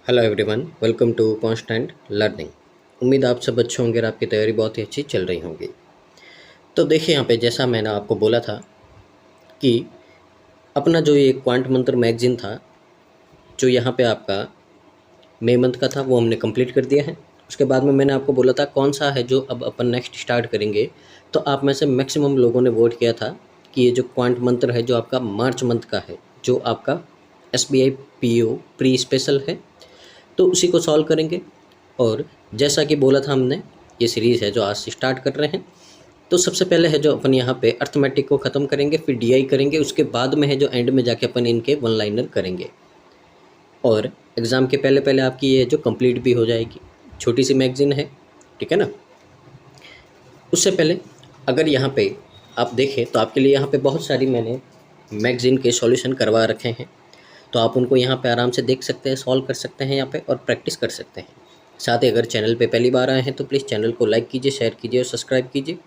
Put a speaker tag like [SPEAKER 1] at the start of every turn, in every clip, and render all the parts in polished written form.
[SPEAKER 1] Hello everyone, welcome to Constant Learning. उम्मीद आप सब अच्छे होंगे और आपकी तैयारी बहुत ही अच्छी चल रही होंगी। तो देखिए यहाँ पे जैसा मैंने आपको बोला था कि अपना जो ये क्वांट मंत्र मैगजीन था, जो यहाँ पे आपका मई मंथ का था, वो हमने कंप्लीट कर दिया है। उसके बाद में मैंने आपको बोला था कौन सा है जो अब अपन नेक्स्ट स्टार्ट करेंगे। तो आप में से मैक्सिमम लोगों ने वोट किया था कि ये जो क्वांट मंत्र है जो आपका मार्च मंथ का है, जो आपका SBI PO प्री स्पेशल है, तो उसी को सॉल्व करेंगे। और जैसा कि बोला था हमने, ये सीरीज़ है जो आज से स्टार्ट कर रहे हैं। तो सबसे पहले है जो अपन यहाँ पे अर्थमेटिक को ख़त्म करेंगे, फिर DI करेंगे, उसके बाद में है जो एंड में जाके अपन इनके वन लाइनर करेंगे। और एग्ज़ाम के पहले पहले आपकी ये जो कंप्लीट भी हो जाएगी। छोटी सी मैगज़ीन है, ठीक है ना। उससे पहले अगर यहाँ पे आप देखें तो आपके लिए यहाँ पे बहुत सारी मैंने मैगज़ीन के सॉल्यूशन करवा रखे हैं, तो आप उनको यहाँ पे आराम से देख सकते हैं, सॉल्व कर सकते हैं यहाँ पे और प्रैक्टिस कर सकते हैं। साथ ही अगर चैनल पे पहली बार आए हैं तो प्लीज़ चैनल को लाइक कीजिए, शेयर कीजिए और सब्सक्राइब कीजिए।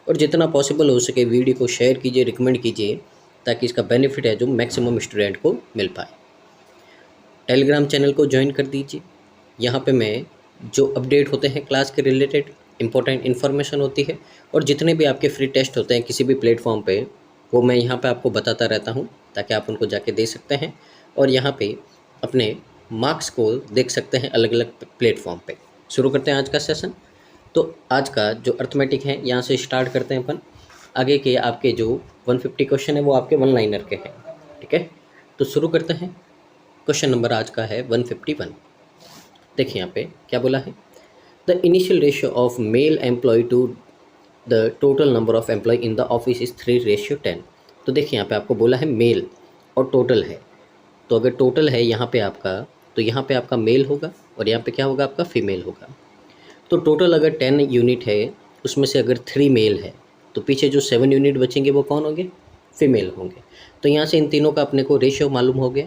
[SPEAKER 1] और जितना पॉसिबल हो सके वीडियो को शेयर कीजिए, रिकमेंड कीजिए, ताकि इसका बेनिफिट है जो मैक्सिमम स्टूडेंट को मिल पाए। टेलीग्राम चैनल को ज्वाइन कर दीजिए। यहाँ पे मैं जो अपडेट होते हैं क्लास के रिलेटेड, इंपॉर्टेंट इन्फॉर्मेशन होती है, और जितने भी आपके फ्री टेस्ट होते हैं किसी भी प्लेटफॉर्म पे, वो मैं यहाँ पे आपको बताता रहता हूँ, ताकि आप उनको जाके दे सकते हैं और यहाँ पे अपने मार्क्स को देख सकते हैं अलग अलग प्लेटफॉर्म पे। शुरू करते हैं आज का सेशन। तो आज का जो अर्थमेटिक है यहाँ से स्टार्ट करते हैं अपन। आगे के आपके जो 150 क्वेश्चन है वो आपके वन लाइनर के हैं, ठीक है। तो शुरू करते हैं। क्वेश्चन नंबर आज का है 151। देखिए यहाँ पे क्या बोला है, the initial ratio of male employ to the total number of employ in the office is 3:10। तो देखिए यहाँ पे आपको बोला है मेल और टोटल है। तो अगर टोटल है यहाँ पे आपका, तो यहाँ पे आपका मेल होगा और यहाँ पे क्या होगा, आपका फीमेल होगा। तो टोटल अगर 10 यूनिट है, उसमें से अगर 3 मेल है, तो पीछे जो 7 यूनिट बचेंगे वो कौन होंगे, फीमेल होंगे। तो यहाँ से इन तीनों का अपने को रेशियो मालूम हो गया।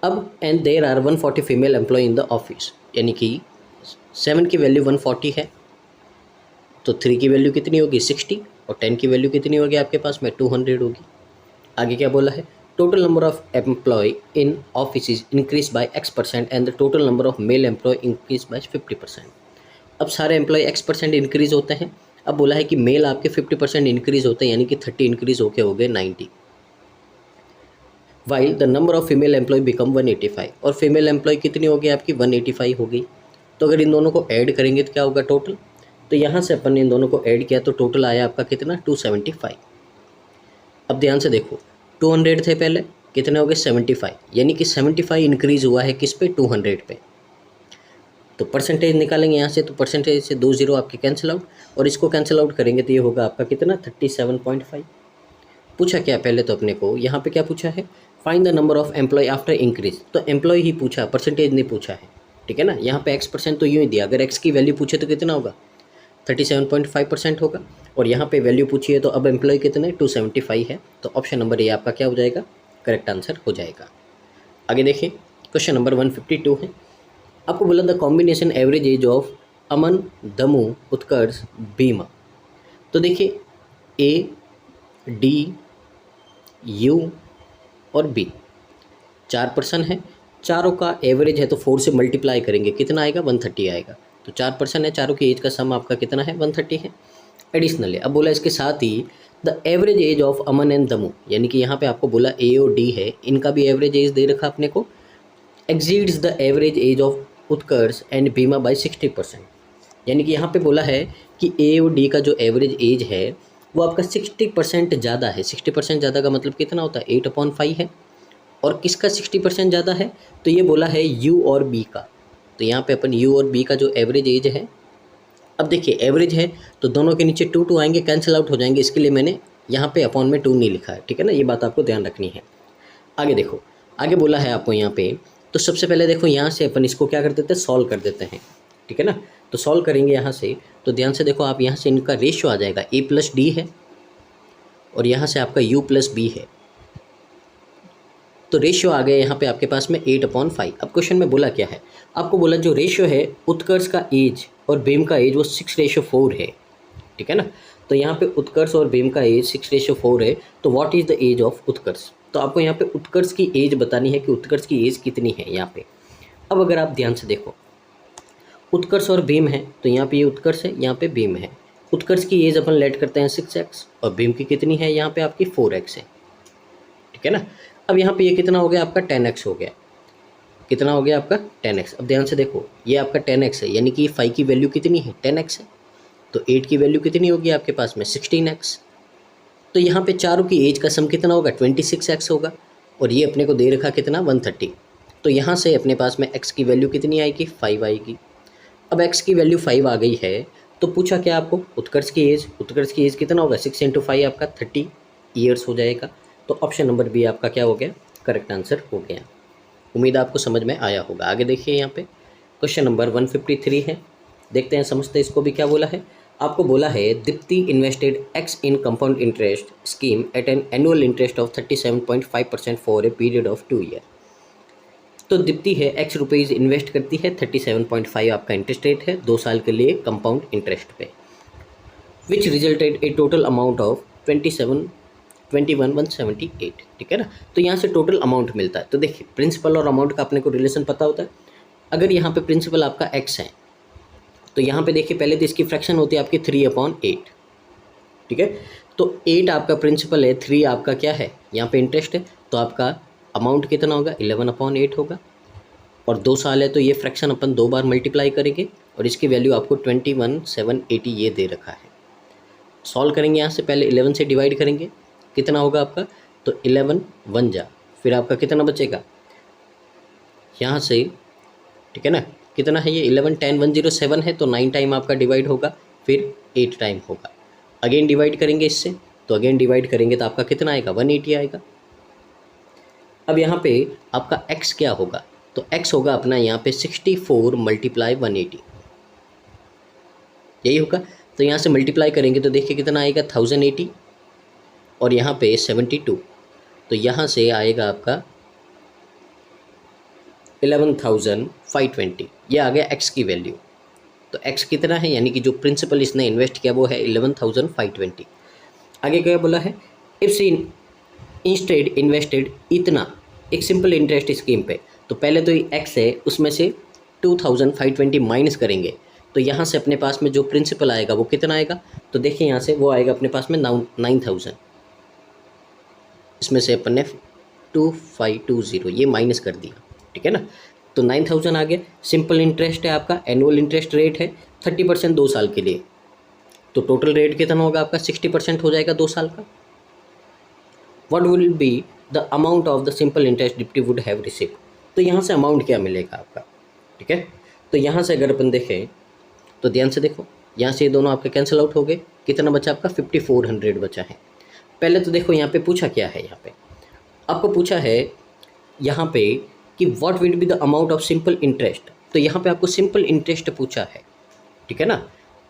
[SPEAKER 1] अब and there are 140 female employ in the office, यानी कि 7 की वैल्यू 140 है, तो 3 की वैल्यू कितनी होगी 60, और 10 की वैल्यू कितनी होगी आपके पास में 200 होगी। आगे क्या बोला है, total number of employ in office is increase by X% and the total number of male employ increase by 50%। अब सारे एम्प्लॉय X% इंक्रीज होते हैं। अब बोला है कि मेल आपके 50% इंक्रीज होते हैं, यानी कि 30 इंक्रीज होके हो गए 90, while the number of female employ become 185, और फीमेल एम्प्लॉय कितनी होगी आपकी 185 हो गई। तो अगर इन दोनों को ऐड करेंगे तो क्या होगा टोटल, तो यहाँ से अपन ने इन दोनों को ऐड किया तो टोटल आया आपका कितना 275। अब ध्यान से देखो, 200 थे पहले, कितने हो गए 75, यानी कि 75 इंक्रीज हुआ है किस पे, 200 पे। तो परसेंटेज निकालेंगे यहाँ से, तो परसेंटेज से 2 0 आपके कैंसिल आउट, और इसको कैंसिल आउट करेंगे तो ये होगा आपका कितना 37.5। पूछा क्या पहले, तो अपने को यहाँ पे क्या पूछा है, find the number of employ after increase. तो एम्प्लॉय ही पूछा, परसेंटेज नहीं पूछा है, ठीक है ना। यहाँ पे X% तो यूँ ही दिया, अगर X की वैल्यू पूछे तो कितना होगा 37.5% होगा, और यहाँ पे वैल्यू पूछी है तो अब एम्प्लॉय कितने 275 है। तो ऑप्शन नंबर ए आपका क्या हो जाएगा, करेक्ट आंसर हो जाएगा। आगे देखिए, क्वेश्चन नंबर 152 है। आपको बोला the combination average age of Aman, Damu, Utkarsh, Bhima. तो देखिए A, D, U और B 4 पर्सन है, चारों का एवरेज है तो 4 से मल्टीप्लाई करेंगे, कितना आएगा 130 आएगा। तो 4 पर्सन है, चारों की एज का सम आपका कितना है 130 है। एडिशनली अब बोला इसके साथ ही the average age of Aman and Damu, यानी कि यहाँ पे आपको बोला A और D है, इनका भी एवरेज एज दे रखा अपने को, exceeds the average age of Utkarsh and Bhima by 60%। यानी कि यहाँ पे बोला है कि A और D का जो एवरेज एज है वो आपका 60% ज़्यादा है। 60% ज़्यादा का मतलब कितना होता है 8/5 है, और किसका 60% ज़्यादा है, तो ये बोला है U और B का। तो यहाँ पे अपन U और B का जो एवरेज एज है, अब देखिए एवरेज है तो दोनों के नीचे 2 2 आएंगे, कैंसिल आउट हो जाएंगे, इसके लिए मैंने यहाँ पे अपॉन में 2 नहीं लिखा है, ठीक है ना, ये बात आपको ध्यान रखनी है। आगे देखो, आगे बोला है आपको यहाँ पे, तो सबसे पहले देखो यहाँ से अपन इसको क्या कर देते हैं, सॉल्व कर देते हैं, ठीक है ना। तो सॉल्व करेंगे यहाँ से, तो ध्यान से देखो आप, यहाँ से इनका रेशियो आ जाएगा A + D है, और यहाँ से आपका U + B है, तो रेशियो आ गया यहाँ पे आपके पास में 8/5। अब क्वेश्चन में बोला क्या है, आपको बोला जो रेशियो है उत्कर्ष का एज और भीम का एज वो 6:4 है, ठीक है ना। तो यहाँ पे उत्कर्ष और भीम का एज 6:4 है, तो what is the age of Utkarsh. तो आपको यहाँ पे उत्कर्ष की एज बतानी है कि उत्कर्ष की एज कितनी है यहाँ पे। अब अगर आप ध्यान से देखो, उत्कर्ष और भीम है, तो यहाँ पे ये उत्कर्ष है, यहाँ पे भीम है। उत्कर्ष की एज अपन लेट करते हैं 6x और भीम की कितनी है यहाँ पे आपकी 4x है, ठीक है ना। अब यहाँ पे ये कितना हो गया आपका 10x हो गया, कितना हो गया आपका 10x। अब ध्यान से देखो, ये आपका 10x है, यानी कि 5 की वैल्यू कितनी है 10x है, तो 8 की वैल्यू कितनी होगी आपके पास में 16x। तो यहाँ पे चारों की एज का सम कितना होगा 26x होगा, और ये अपने को दे रखा कितना 130। तो यहाँ से अपने पास में x की वैल्यू कितनी आएगी 5 आएगी। अब x की वैल्यू 5 आ गई है, तो पूछा क्या आपको उत्कर्ष की एज, उत्कर्ष की एज कितना होगा 6 × 5 आपका 30 ईयर्स हो जाएगा। तो ऑप्शन नंबर बी आपका क्या हो गया, करेक्ट आंसर हो गया। उम्मीद आपको समझ में आया होगा। आगे देखिए यहाँ पे क्वेश्चन नंबर 153 है, देखते हैं समझते हैं इसको भी क्या बोला है। आपको बोला है Deepti invested x in compound interest scheme at an annual interest of 37.5% for a period of 2 year. तो दीप्ति है x रुपीज़ इन्वेस्ट करती है, 37.5 आपका इंटरेस्ट रेट है 2 साल के लिए कंपाउंड इंटरेस्ट पे, विच resulted A total amount of 21,178, ठीक है ना। तो यहाँ से टोटल अमाउंट मिलता है। तो देखिए प्रिंसिपल और अमाउंट का अपने को रिलेशन पता होता है। अगर यहाँ पे प्रिंसिपल आपका x है, तो यहाँ पे देखिए पहले तो इसकी फ्रैक्शन होती है आपकी 3/8, ठीक है। तो 8 आपका प्रिंसिपल है, 3 आपका क्या है यहाँ पे इंटरेस्ट है, तो आपका अमाउंट कितना होगा 11/8 होगा। और 2 साल है तो ये फ्रैक्शन अपन 2 बार मल्टीप्लाई करेंगे और इसकी वैल्यू आपको 21,780 ये दे रखा है। सॉल्व करेंगे, यहाँ से पहले 11 से डिवाइड करेंगे, कितना होगा आपका, तो 11 1 जा, फिर आपका कितना बचेगा यहाँ से, ठीक है ना। कितना है ये 11 10 107 है, तो 9 टाइम आपका डिवाइड होगा, फिर 8 टाइम होगा। अगेन डिवाइड करेंगे इससे, तो अगेन डिवाइड करेंगे तो आपका कितना आएगा 180 आएगा। अब यहाँ पे आपका x क्या होगा, तो x होगा अपना यहाँ पे 64 × 180, यही होगा। तो यहाँ से मल्टीप्लाई करेंगे तो देखिए कितना आएगा 1080 और यहाँ पे 72, तो यहाँ से आएगा आपका 11,520, ये आ गया x की वैल्यू। तो x कितना है, यानी कि जो प्रिंसिपल इसने इन्वेस्ट किया वो है 11,520। आगे क्या बोला है, इफ सी इंस्टेड इन्वेस्टेड इतना एक सिंपल इंटरेस्ट स्कीम पे, तो पहले तो ये x है उसमें से 2,520 माइनस करेंगे, तो यहाँ से अपने पास में जो प्रिंसिपल आएगा वो कितना आएगा, तो देखिए यहाँ से वो आएगा अपने पास में 9,000, इसमें से अपन ने 2520 ये माइनस कर दिया, ठीक है ना। तो 9,000 आ गया। सिंपल इंटरेस्ट है आपका, एनुअल इंटरेस्ट रेट है 30% 2 साल के लिए, तो टोटल रेट कितना होगा आपका 60% हो जाएगा 2 साल का। What will be the amount of the simple interest Deepti would have received, तो यहाँ से अमाउंट क्या मिलेगा आपका, ठीक है। तो यहाँ से अगर अपन देखें तो ध्यान से देखो, यहाँ से ये दोनों आपके कैंसिल आउट हो गए, कितना बचा आपका 5400 बचा है। पहले तो देखो यहाँ पे पूछा क्या है, यहाँ पे आपको पूछा है यहाँ पे कि what will be the amount of simple interest, तो यहाँ पे आपको सिंपल इंटरेस्ट पूछा है, ठीक है ना।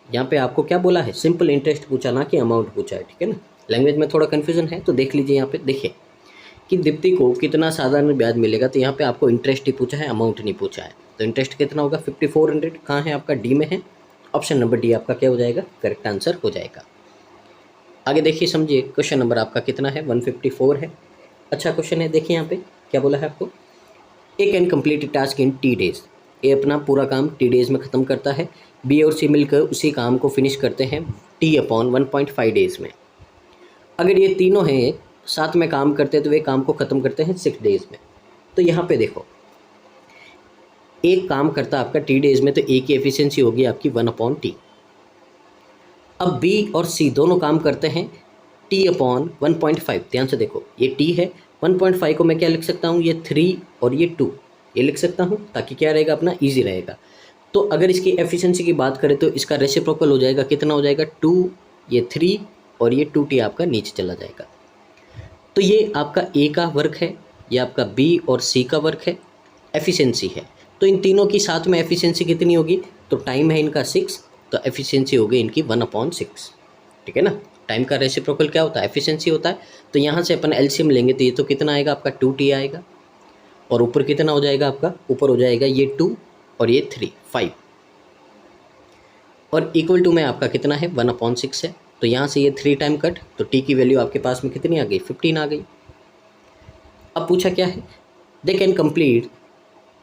[SPEAKER 1] यहाँ पे आपको क्या बोला है, सिंपल इंटरेस्ट पूछा, ना कि अमाउंट पूछा है, ठीक है ना। लैंग्वेज में थोड़ा कन्फ्यूजन है, तो देख लीजिए यहाँ पे देखिए कि दीप्ति को कितना साधारण ब्याज मिलेगा, तो यहाँ पे आपको इंटरेस्ट ही पूछा है, अमाउंट नहीं पूछा है। तो इंटरेस्ट कितना होगा 5400, कहाँ है आपका डी में है, ऑप्शन नंबर डी आपका क्या हो जाएगा, करेक्ट आंसर हो जाएगा। आगे देखिए समझिए, क्वेश्चन नंबर आपका कितना है 154 है। अच्छा क्वेश्चन है, देखिए यहाँ पे क्या बोला है आपको, A can complete task in T days, A अपना पूरा काम T डेज में ख़त्म करता है, बी और सी मिलकर उसी काम को फिनिश करते हैं T/1.5 डेज में। अगर ये तीनों हैं साथ में काम करते हैं तो वे काम को ख़त्म करते हैं 6 डेज में। तो यहाँ पे देखो एक काम करता है आपका T डेज में, तो ए की एफिशिएंसी होगी आपकी 1/T। अब बी और सी दोनों काम करते हैं T/1.5, ध्यान से देखो ये T है, 1.5 को मैं क्या लिख सकता हूँ, ये 3 और ये 2 ये लिख सकता हूँ, ताकि क्या रहेगा अपना ईजी रहेगा। तो अगर इसकी एफिशिएंसी की बात करें तो इसका रेसिप्रोकल हो जाएगा, कितना हो जाएगा 2, ये 3 और ये 2T आपका नीचे चला जाएगा। तो ये आपका ए का वर्क है, ये आपका बी और सी का वर्क है, एफिशिएंसी है। तो इन तीनों की साथ में एफिशिएंसी कितनी होगी, तो टाइम है इनका 6, तो एफिशिएंसी होगी इनकी 1/6, ठीक है ना। टाइम का रेसिप्रोकल क्या होता है, एफिशिएंसी होता है। तो यहाँ से अपन एलसीएम लेंगे तो ये तो कितना आएगा आपका 2T आएगा, और ऊपर कितना हो जाएगा आपका, ऊपर हो जाएगा ये 2 और ये 3 5, और इक्वल टू में आपका कितना है 1/6 है। तो यहाँ से ये 3 टाइम कट, तो T की वैल्यू आपके पास में कितनी आ गई 15 आ गई। अब पूछा क्या है, they can complete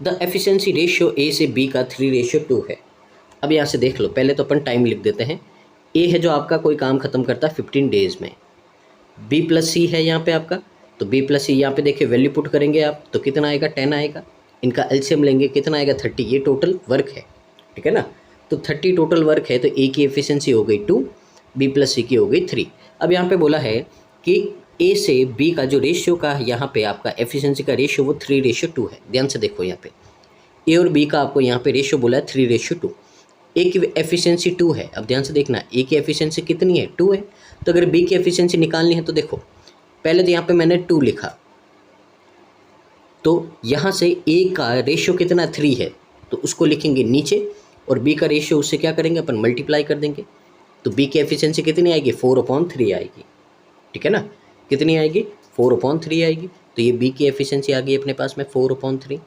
[SPEAKER 1] the efficiency ratio A से बी का 3:2 है। अब यहाँ से देख लो, पहले तो अपन टाइम लिख देते हैं। ए है जो आपका कोई काम ख़त्म करता है 15 डेज़ में, बी प्लस सी है यहाँ पे आपका, तो बी प्लस सी यहाँ पे देखिए वैल्यू पुट करेंगे आप तो कितना आएगा 10 आएगा, इनका एलसीएम लेंगे कितना आएगा 30, ये टोटल वर्क है, ठीक है ना। तो 30 टोटल वर्क है, तो ए की एफिशिएंसी हो गई 2, बी प्लस सी की हो गई 3। अब यहाँ पे बोला है कि ए से बी का जो रेशियो का यहाँ पे आपका एफिशिएंसी का रेशियो वो 3:2 है। ध्यान से देखो यहाँ पे ए और बी का आपको यहाँ पे रेशियो बोला है 3:2। ए की एफिशिएंसी 2 है। अब ध्यान से देखना, ए की एफिशिएंसी कितनी है 2 है, तो अगर बी की एफिशिएंसी निकालनी है तो देखो पहले तो यहाँ पे मैंने 2 लिखा, तो यहाँ से ए का रेशियो कितना 3 है तो उसको लिखेंगे नीचे, और बी का रेशियो उससे क्या करेंगे अपन मल्टीप्लाई कर देंगे, तो बी की एफिशिएंसी कितनी आएगी 4/3 आएगी, ठीक है ना। कितनी आएगी 4/3 आएगी, तो ये बी की एफिशिएंसी आ गई अपने पास में 4/3।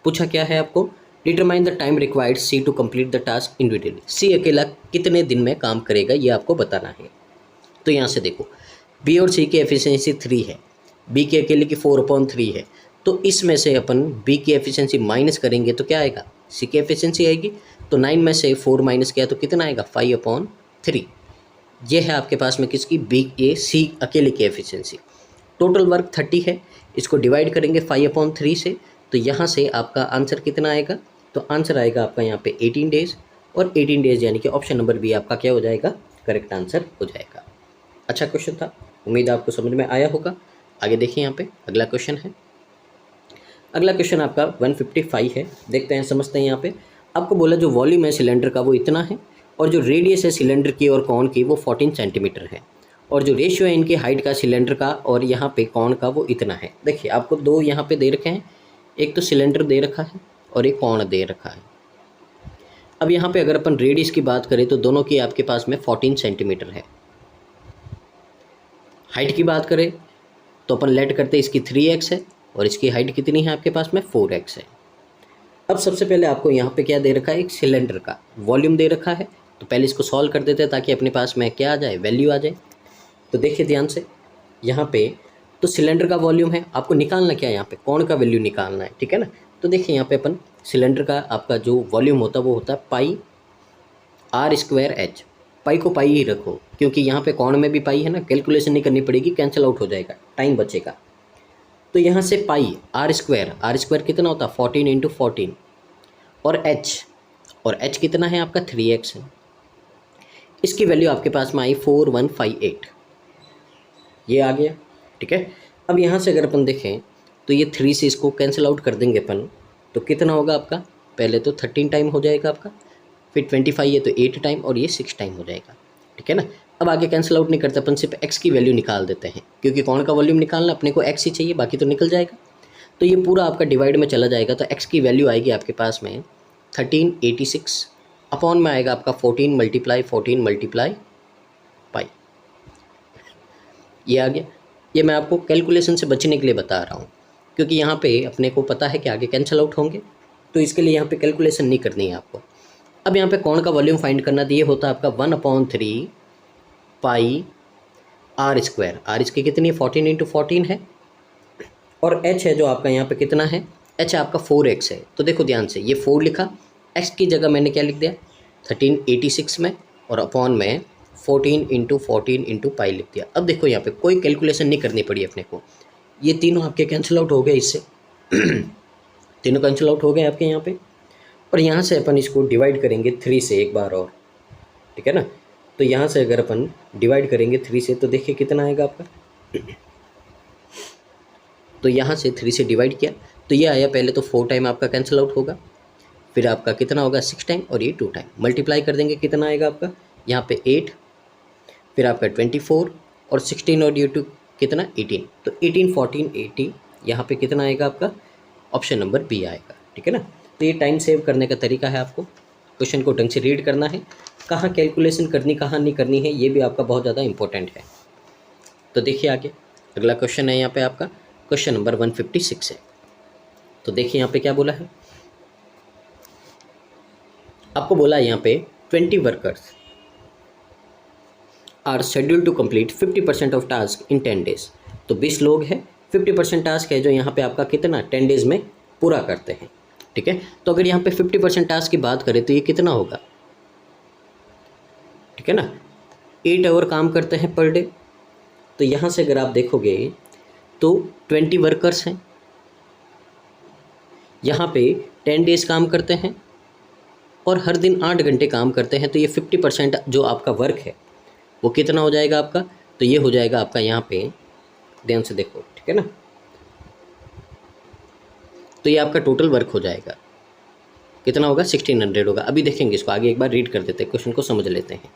[SPEAKER 1] पूछा क्या है आपको, determine the time required C to complete the task individually. C अकेला कितने दिन में काम करेगा ये आपको बताना है। तो यहाँ से देखो बी और सी की एफिशिएंसी 3 है, बी की अकेले की 4/3 है, तो इसमें से अपन बी की एफिशिएंसी माइनस करेंगे तो क्या आएगा, सी की एफिशिएंसी आएगी, तो 9 में से 4 माइनस किया तो कितना आएगा 5/3। ये है आपके पास में किसकी, बी ए सी अकेले की एफिशिएंसी। टोटल वर्क 30 है, इसको डिवाइड करेंगे 5/3 से, तो यहाँ से आपका आंसर कितना आएगा, तो आंसर आएगा आपका यहाँ पे 18 डेज़, और 18 डेज़ यानी कि ऑप्शन नंबर बी आपका क्या हो जाएगा, करेक्ट आंसर हो जाएगा। अच्छा क्वेश्चन था, उम्मीद आपको समझ में आया होगा। आगे देखिए यहाँ पे अगला क्वेश्चन है। अगला क्वेश्चन आपका 155 है, देखते हैं समझते हैं। यहाँ पे आपको बोला जो वॉल्यूम है सिलेंडर का वो इतना है, और जो रेडियस है सिलेंडर की और कॉन की वो 14 सेंटीमीटर है, और जो रेशियो है इनकी हाइट का सिलेंडर का और यहाँ पे कॉन का वो इतना है। देखिए आपको दो यहाँ पे दे रखे हैं, एक तो सिलेंडर दे रखा है और एक कॉन दे रखा है। अब यहाँ पे अगर अपन रेडियस की बात करें तो दोनों की आपके पास में 14 सेंटीमीटर है। हाइट की बात करें तो अपन लेट करते इसकी 3x है, और इसकी हाइट कितनी है आपके पास में 4x है। अब सबसे पहले आपको यहाँ पे क्या दे रखा है, एक सिलेंडर का वॉल्यूम दे रखा है, तो पहले इसको सॉल्व कर देते हैं ताकि अपने पास में क्या आ जाए, वैल्यू आ जाए। तो देखिए ध्यान से यहाँ पे तो सिलेंडर का वॉल्यूम है, आपको निकालना क्या है यहाँ पे, कौन का वैल्यू निकालना है, ठीक है ना। तो देखिए यहाँ पे अपन सिलेंडर का आपका जो वॉल्यूम होता है वो होता है पाई r²h। पाई को पाई ही रखो क्योंकि यहाँ पे कौन में भी पाई है ना, कैलकुलेशन नहीं करनी पड़ेगी, कैंसिल आउट हो जाएगा, टाइम बचेगा। तो यहाँ से पाई r² कितना होता है 14 × 14, और h कितना है आपका 3x है। इसकी वैल्यू आपके पास में आई 4158, ये आ गया, ठीक है। अब यहाँ से अगर अपन देखें तो ये 3 से इसको कैंसिल आउट कर देंगे अपन, तो कितना होगा आपका, पहले तो 13 टाइम हो जाएगा आपका, फिर 25 है तो 8 टाइम, और ये 6 टाइम हो जाएगा, ठीक है ना। अब आगे कैंसिल आउट नहीं करते अपन, सिर्फ x की वैल्यू निकाल देते हैं क्योंकि कौन का वॉल्यूम निकालना, अपने को x ही चाहिए, बाकी तो निकल जाएगा। तो ये पूरा आपका डिवाइड में चला जाएगा, तो x की वैल्यू आएगी आपके पास में 1386 अपॉन में आएगा आपका 14 × पाई। ये आ गया। ये मैं आपको कैलकुलेशन से बचने के लिए बता रहा हूँ क्योंकि यहाँ पे अपने को पता है कि आगे कैंसिल आउट होंगे, तो इसके लिए यहाँ पे कैलकुलेशन नहीं करनी है आपको। अब यहाँ पे कौन का वॉल्यूम फाइंड करना, तो ये होता है आपका 1/3 पाई r²। r इसकी कितनी है 14 × 14 है, और h है जो आपका यहाँ पे कितना है, h आपका 4x है। तो देखो ध्यान से ये 4 लिखा, x की जगह मैंने क्या लिख दिया 1386 में, और अपॉन में 14 × 14 × पाई लिख दिया। अब देखो यहाँ पे कोई कैलकुलेशन नहीं करनी पड़ी अपने को, ये तीनों आपके कैंसिल आउट हो गए, इससे तीनों कैंसिल आउट हो गए आपके यहाँ पे। और यहाँ से अपन इसको डिवाइड करेंगे 3 से एक बार और, ठीक है ना। तो यहाँ से अगर अपन डिवाइड करेंगे 3 से तो देखिए कितना आएगा आपका, तो यहाँ से 3 से डिवाइड किया तो ये आया, पहले तो 4 टाइम आपका कैंसिल आउट होगा, फिर आपका कितना होगा 6 टाइम, और ये 2 टाइम मल्टीप्लाई कर देंगे, कितना आएगा आपका यहाँ पे 8, फिर आपका 24 और 16 और ये 2 कितना 18, तो 18 14 80 यहाँ पे कितना आएगा आपका, ऑप्शन नंबर बी आएगा, ठीक है ना। तो ये टाइम सेव करने का तरीका है, आपको क्वेश्चन को ढंग से रीड करना है, कहाँ कैलकुलेशन करनी कहाँ नहीं करनी है, ये भी आपका बहुत ज़्यादा इंपॉर्टेंट है। तो देखिए आगे अगला क्वेश्चन है यहाँ पे आपका क्वेश्चन नंबर 156 है। तो देखिए यहाँ पे क्या बोला है, आपको बोला है यहाँ पे 20 workers are schedule to complete 50% of task in 10 days. तो 20 लोग हैं, 50% टास्क है जो यहाँ पे आपका कितना 10 डेज़ में पूरा करते हैं। ठीक है। तो अगर यहाँ पे 50% टास्क की बात करें तो ये कितना होगा, ठीक है ना, 8 आवर काम करते हैं पर डे। तो यहाँ से अगर आप देखोगे तो 20 वर्कर्स हैं, यहाँ पे 10 डेज काम करते हैं और हर दिन 8 घंटे काम करते हैं। तो ये 50% जो आपका वर्क है वो कितना हो जाएगा आपका, तो ये हो जाएगा आपका, यहाँ पे ध्यान से देखो, ठीक है ना, तो ये आपका टोटल वर्क हो जाएगा, कितना होगा, 1600 होगा। अभी देखेंगे इसको आगे, एक बार रीड कर देते हैं, क्वेश्चन को समझ लेते हैं।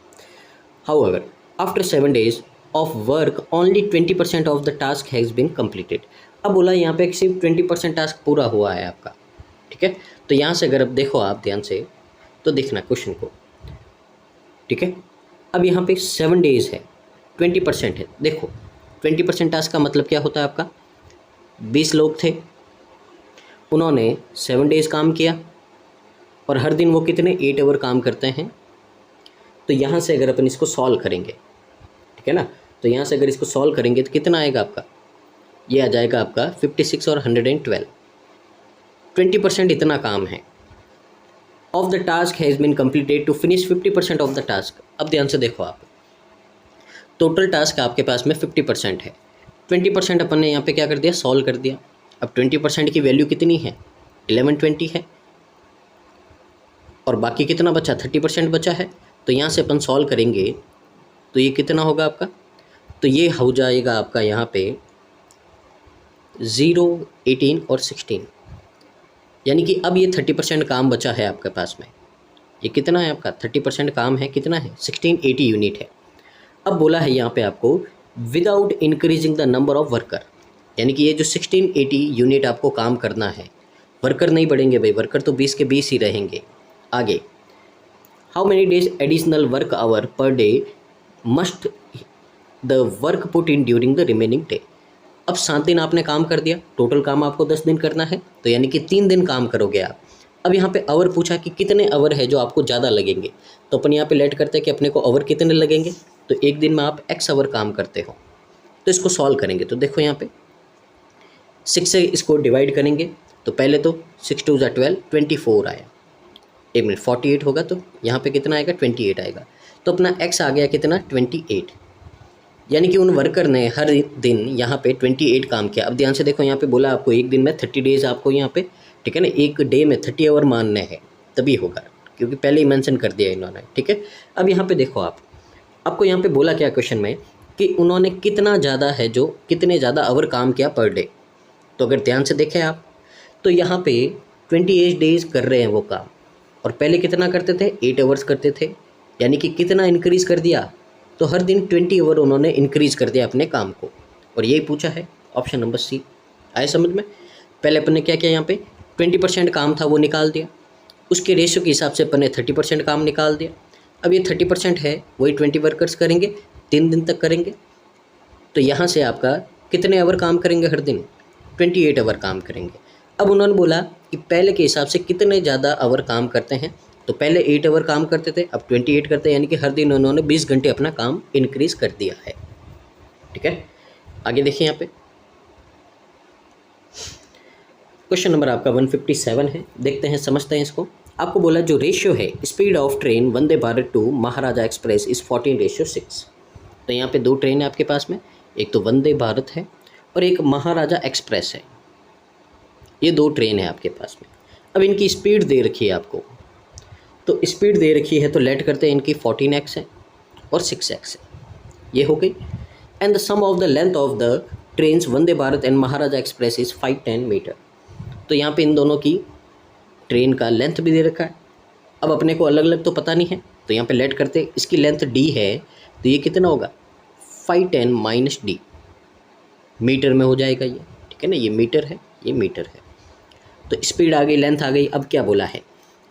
[SPEAKER 1] However after 7 days of work only 20% of the task has been completed. अब बोला यहाँ पे सिर्फ 20% टास्क पूरा हुआ है आपका, ठीक है। तो यहाँ से अगर अब देखो आप ध्यान से तो देखना क्वेश्चन को, ठीक है। अब यहाँ पे 7 days है, 20% है। देखो 20% टास्क का मतलब क्या होता है आपका, 20 लोग थे, उन्होंने 7 days काम किया और हर दिन वो कितने 8 आवर काम करते हैं। तो यहाँ से अगर अपन इसको सॉल्व करेंगे, ठीक है ना, तो यहाँ से अगर इसको सॉल्व करेंगे तो कितना आएगा आपका, ये आ जाएगा आपका 56 और 112। 20% इतना काम है। Of the task has been completed to finish 50% of the task. अब ध्यान से देखो आप, टोटल टास्क आपके पास में 50% है, 20% अपन ने यहाँ पे क्या कर दिया, सॉल्व कर दिया। अब 20% की वैल्यू कितनी है, 1120 है, और बाकी कितना बचा, 30% बचा है। तो यहाँ से अपन सॉल्व करेंगे तो ये कितना होगा आपका, तो ये हो जाएगा आपका यहाँ पे 0, 18 और 16, यानी कि अब ये 30% काम बचा है आपके पास में। ये कितना है आपका, 30% काम है, कितना है, 1680 यूनिट है। अब बोला है यहाँ पे आपको without increasing the number of worker, यानी कि ये जो 1680 यूनिट आपको काम करना है, वर्कर नहीं बढ़ेंगे भाई, वर्कर तो 20 के 20 ही रहेंगे। आगे how many days additional work hour per day must the work put in during the remaining day. अब 7 दिन आपने काम कर दिया, टोटल काम आपको 10 दिन करना है, तो यानी कि 3 दिन काम करोगे आप। अब यहाँ पे आवर पूछा कि कितने आवर है जो आपको ज़्यादा लगेंगे, तो अपन यहाँ पे लेट करते हैं कि अपने को आवर कितने लगेंगे। तो एक दिन में आप x आवर काम करते हो, तो इसको सॉल्व करेंगे तो देखो यहाँ पे 6 से इसको डिवाइड करेंगे, तो पहले तो 6 2 = 12, 24 आया, 1 मिनट 48 होगा, तो यहाँ पे कितना आएगा, 28 आएगा। तो अपना x आ गया कितना, 28, यानी कि उन वर्कर ने हर दिन यहाँ पे 28 काम किया। अब ध्यान से देखो, यहाँ पे बोला आपको एक दिन में 30 डेज आपको यहाँ पे, ठीक है ना, एक डे में 30 आवर मानने हैं तभी होगा, क्योंकि पहले ही मेंशन कर दिया इन्होंने, ठीक है। अब यहाँ पे देखो आप, आपको यहाँ पे बोला क्या क्वेश्चन में कि उन्होंने कितना ज़्यादा है, जो कितने ज़्यादा आवर काम किया पर डे। तो अगर ध्यान से देखें आप, तो यहाँ पे 28 डेज कर रहे हैं वो काम, और पहले कितना करते थे, 8 आवर्स करते थे, यानी कि कितना इंक्रीज़ कर दिया, तो हर दिन 20 आवर उन्होंने इंक्रीज़ कर दिया अपने काम को, और यही पूछा है ऑप्शन नंबर सी। आए समझ में। पहले अपन ने क्या किया, यहाँ पे 20% काम था वो निकाल दिया, उसके रेशियो के हिसाब से अपन ने 30% काम निकाल दिया। अब ये 30% है, वही 20 वर्कर्स करेंगे, 3 दिन तक करेंगे। तो यहाँ से आपका कितने आवर काम करेंगे हर दिन, 28 आवर काम करेंगे। अब उन्होंने बोला कि पहले के हिसाब से कितने ज़्यादा आवर काम करते हैं, तो पहले 8 आवर काम करते थे, अब 28 करते हैं, यानी कि हर दिन उन्होंने 20 घंटे अपना काम इंक्रीज़ कर दिया है, ठीक है। आगे देखिए यहाँ पे क्वेश्चन नंबर आपका 157 है, देखते हैं समझते हैं इसको। आपको बोला जो रेशियो है speed of train Vande Bharat to Maharaja Express is 14:6। तो यहाँ पे 2 ट्रेन है आपके पास में, एक तो वंदे भारत है और एक महाराजा एक्सप्रेस है, ये 2 ट्रेन है आपके पास में। अब इनकी स्पीड दे रखी है आपको, तो स्पीड दे रखी है तो लेट करते हैं, इनकी 14x है और 6x है, ये हो गई। And the sum of the length of the trains Vande Bharat and Maharaja Express is 510 metre. तो यहाँ पे इन दोनों की ट्रेन का लेंथ भी दे रखा है। अब अपने को अलग अलग तो पता नहीं है, तो यहाँ पे लेट करते, इसकी लेंथ d है, तो ये कितना होगा, 510 - d, मीटर में हो जाएगा ये, ठीक है ना, ये मीटर है, ये मीटर है। तो स्पीड आ गई, लेंथ आ गई। अब क्या बोला है,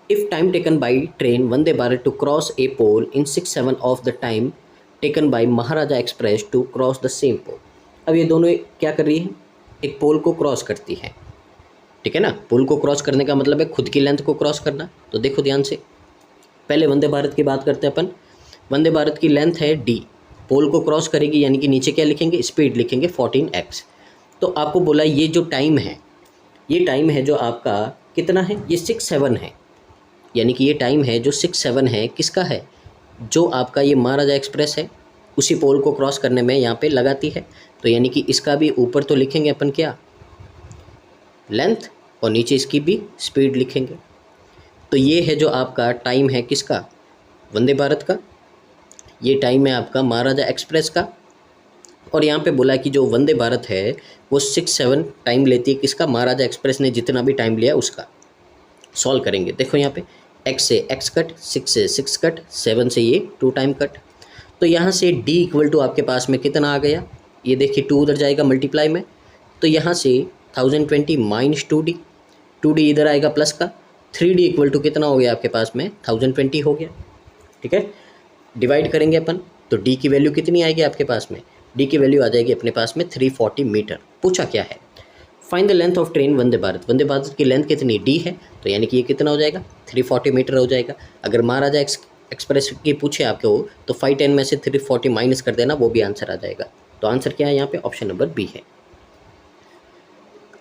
[SPEAKER 1] if time taken by train Vande Bharat to cross a pole in 6/7 of the time taken by Maharaja Express to cross the same pole. अब ये दोनों क्या कर रही है, एक पोल को क्रॉस करती है, ठीक है ना। पोल को क्रॉस करने का मतलब है खुद की लेंथ को क्रॉस करना। तो देखो ध्यान से, पहले वंदे भारत की बात करते हैं अपन। वंदे भारत की लेंथ है d, पोल को क्रॉस करेगी, यानी कि नीचे क्या लिखेंगे, स्पीड लिखेंगे 14x। तो आपको बोला ये जो टाइम है, ये टाइम है जो आपका कितना है, ये 6-7 है, यानी कि ये टाइम है जो 6-7 है, किसका है, जो आपका ये महाराजा एक्सप्रेस है, उसी पोल को क्रॉस करने में यहाँ पे लगाती है। तो यानी कि इसका भी ऊपर तो लिखेंगे अपन क्या, लेंथ, और नीचे इसकी भी स्पीड लिखेंगे। तो ये है जो आपका टाइम है किसका, वंदे भारत का, ये टाइम है आपका महाराजा एक्सप्रेस का। और यहाँ पे बोला कि जो वंदे भारत है वो 6-7 टाइम लेती है, किसका, महाराजा एक्सप्रेस ने जितना भी टाइम लिया उसका। सॉल्व करेंगे, देखो यहाँ पे x से x कट, 6 से 6 कट, 7 से ये 2 टाइम कट। तो यहाँ से d इक्वल टू आपके पास में कितना आ गया, ये देखिए 2 उधर जाएगा मल्टीप्लाई में, तो यहाँ से 1020 माइनस 2d, 2d इधर आएगा प्लस का, 3d इक्वल टू कितना हो गया आपके पास में 1020 हो गया। ठीक है, डिवाइड करेंगे अपन, तो d की वैल्यू कितनी आएगी आपके पास में, d की वैल्यू आ जाएगी अपने पास में 340 मीटर। पूछा क्या है, find the length of train Vande Bharat, Vande Bharat की लेंथ कितनी, d है, तो यानी कि ये कितना हो जाएगा 340 मीटर हो जाएगा। अगर महाराजा एक्सप्रेस की पूछे आपके हो तो 510 में से 340 माइनस कर देना, वो भी आंसर आ जाएगा। तो आंसर क्या है यहाँ पे, ऑप्शन नंबर बी है।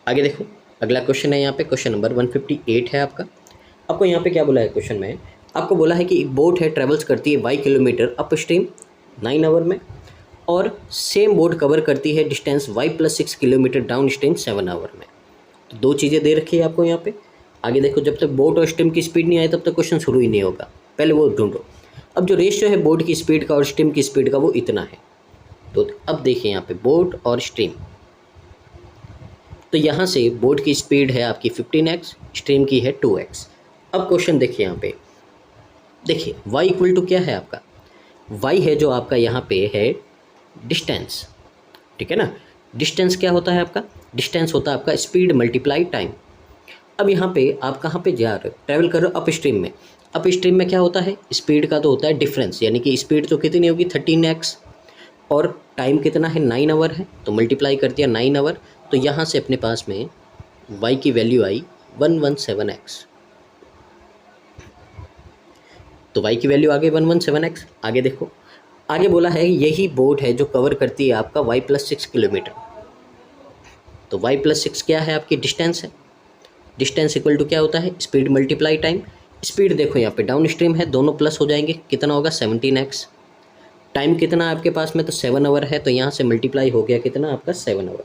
[SPEAKER 1] आगे देखो, अगला क्वेश्चन है यहाँ पे, क्वेश्चन नंबर 158 है आपका। आपको यहाँ पे क्या बोला है क्वेश्चन में, आपको बोला है कि एक बोट है, ट्रेवल्स करती है y kilometre upstream 9 hour में, और सेम बोट कवर करती है distance y+6 kilometre downstream 7 hour में। तो दो चीज़ें दे रखी है आपको यहाँ पे। आगे देखो, जब तक बोट और स्ट्रीम की स्पीड नहीं आए तब तक क्वेश्चन शुरू ही नहीं होगा, पहले वो ढूंढो। अब जो रेशियो है बोट की स्पीड का और स्ट्रीम की स्पीड का वो इतना है। तो अब देखिए यहाँ पे बोट और स्ट्रीम, तो यहाँ से बोट की स्पीड है आपकी 15x, स्ट्रीम की है 2x। अब क्वेश्चन देखिए यहाँ पे, देखिए y इक्वल टू क्या है आपका, y है जो आपका यहाँ पे है डिस्टेंस, ठीक है ना। डिस्टेंस क्या होता है आपका, डिस्टेंस होता है आपका स्पीड मल्टीप्लाई टाइम। अब यहाँ पे आप कहाँ पे जा रहे हो, ट्रैवल कर रहे हो अप स्ट्रीम में। अप स्ट्रीम में क्या होता है, स्पीड का तो होता है डिफरेंस, यानी कि स्पीड तो कितनी होगी 13x, और टाइम कितना है 9 आवर है, तो मल्टीप्लाई कर दिया 9 आवर। तो यहाँ से अपने पास में y की वैल्यू आई 117x, तो y की वैल्यू आ गई 117x। आगे देखो, आगे बोला है यही बोट है जो कवर करती है आपका y+6 किलोमीटर। तो y+6 क्या है, आपकी डिस्टेंस है। डिस्टेंस इक्वल टू क्या होता है, स्पीड मल्टीप्लाई टाइम। स्पीड देखो यहाँ पे डाउन स्ट्रीम है, दोनों प्लस हो जाएंगे, कितना होगा 17x। टाइम कितना है आपके पास में, तो 7 आवर है, तो यहाँ से मल्टीप्लाई हो गया कितना आपका 7 आवर।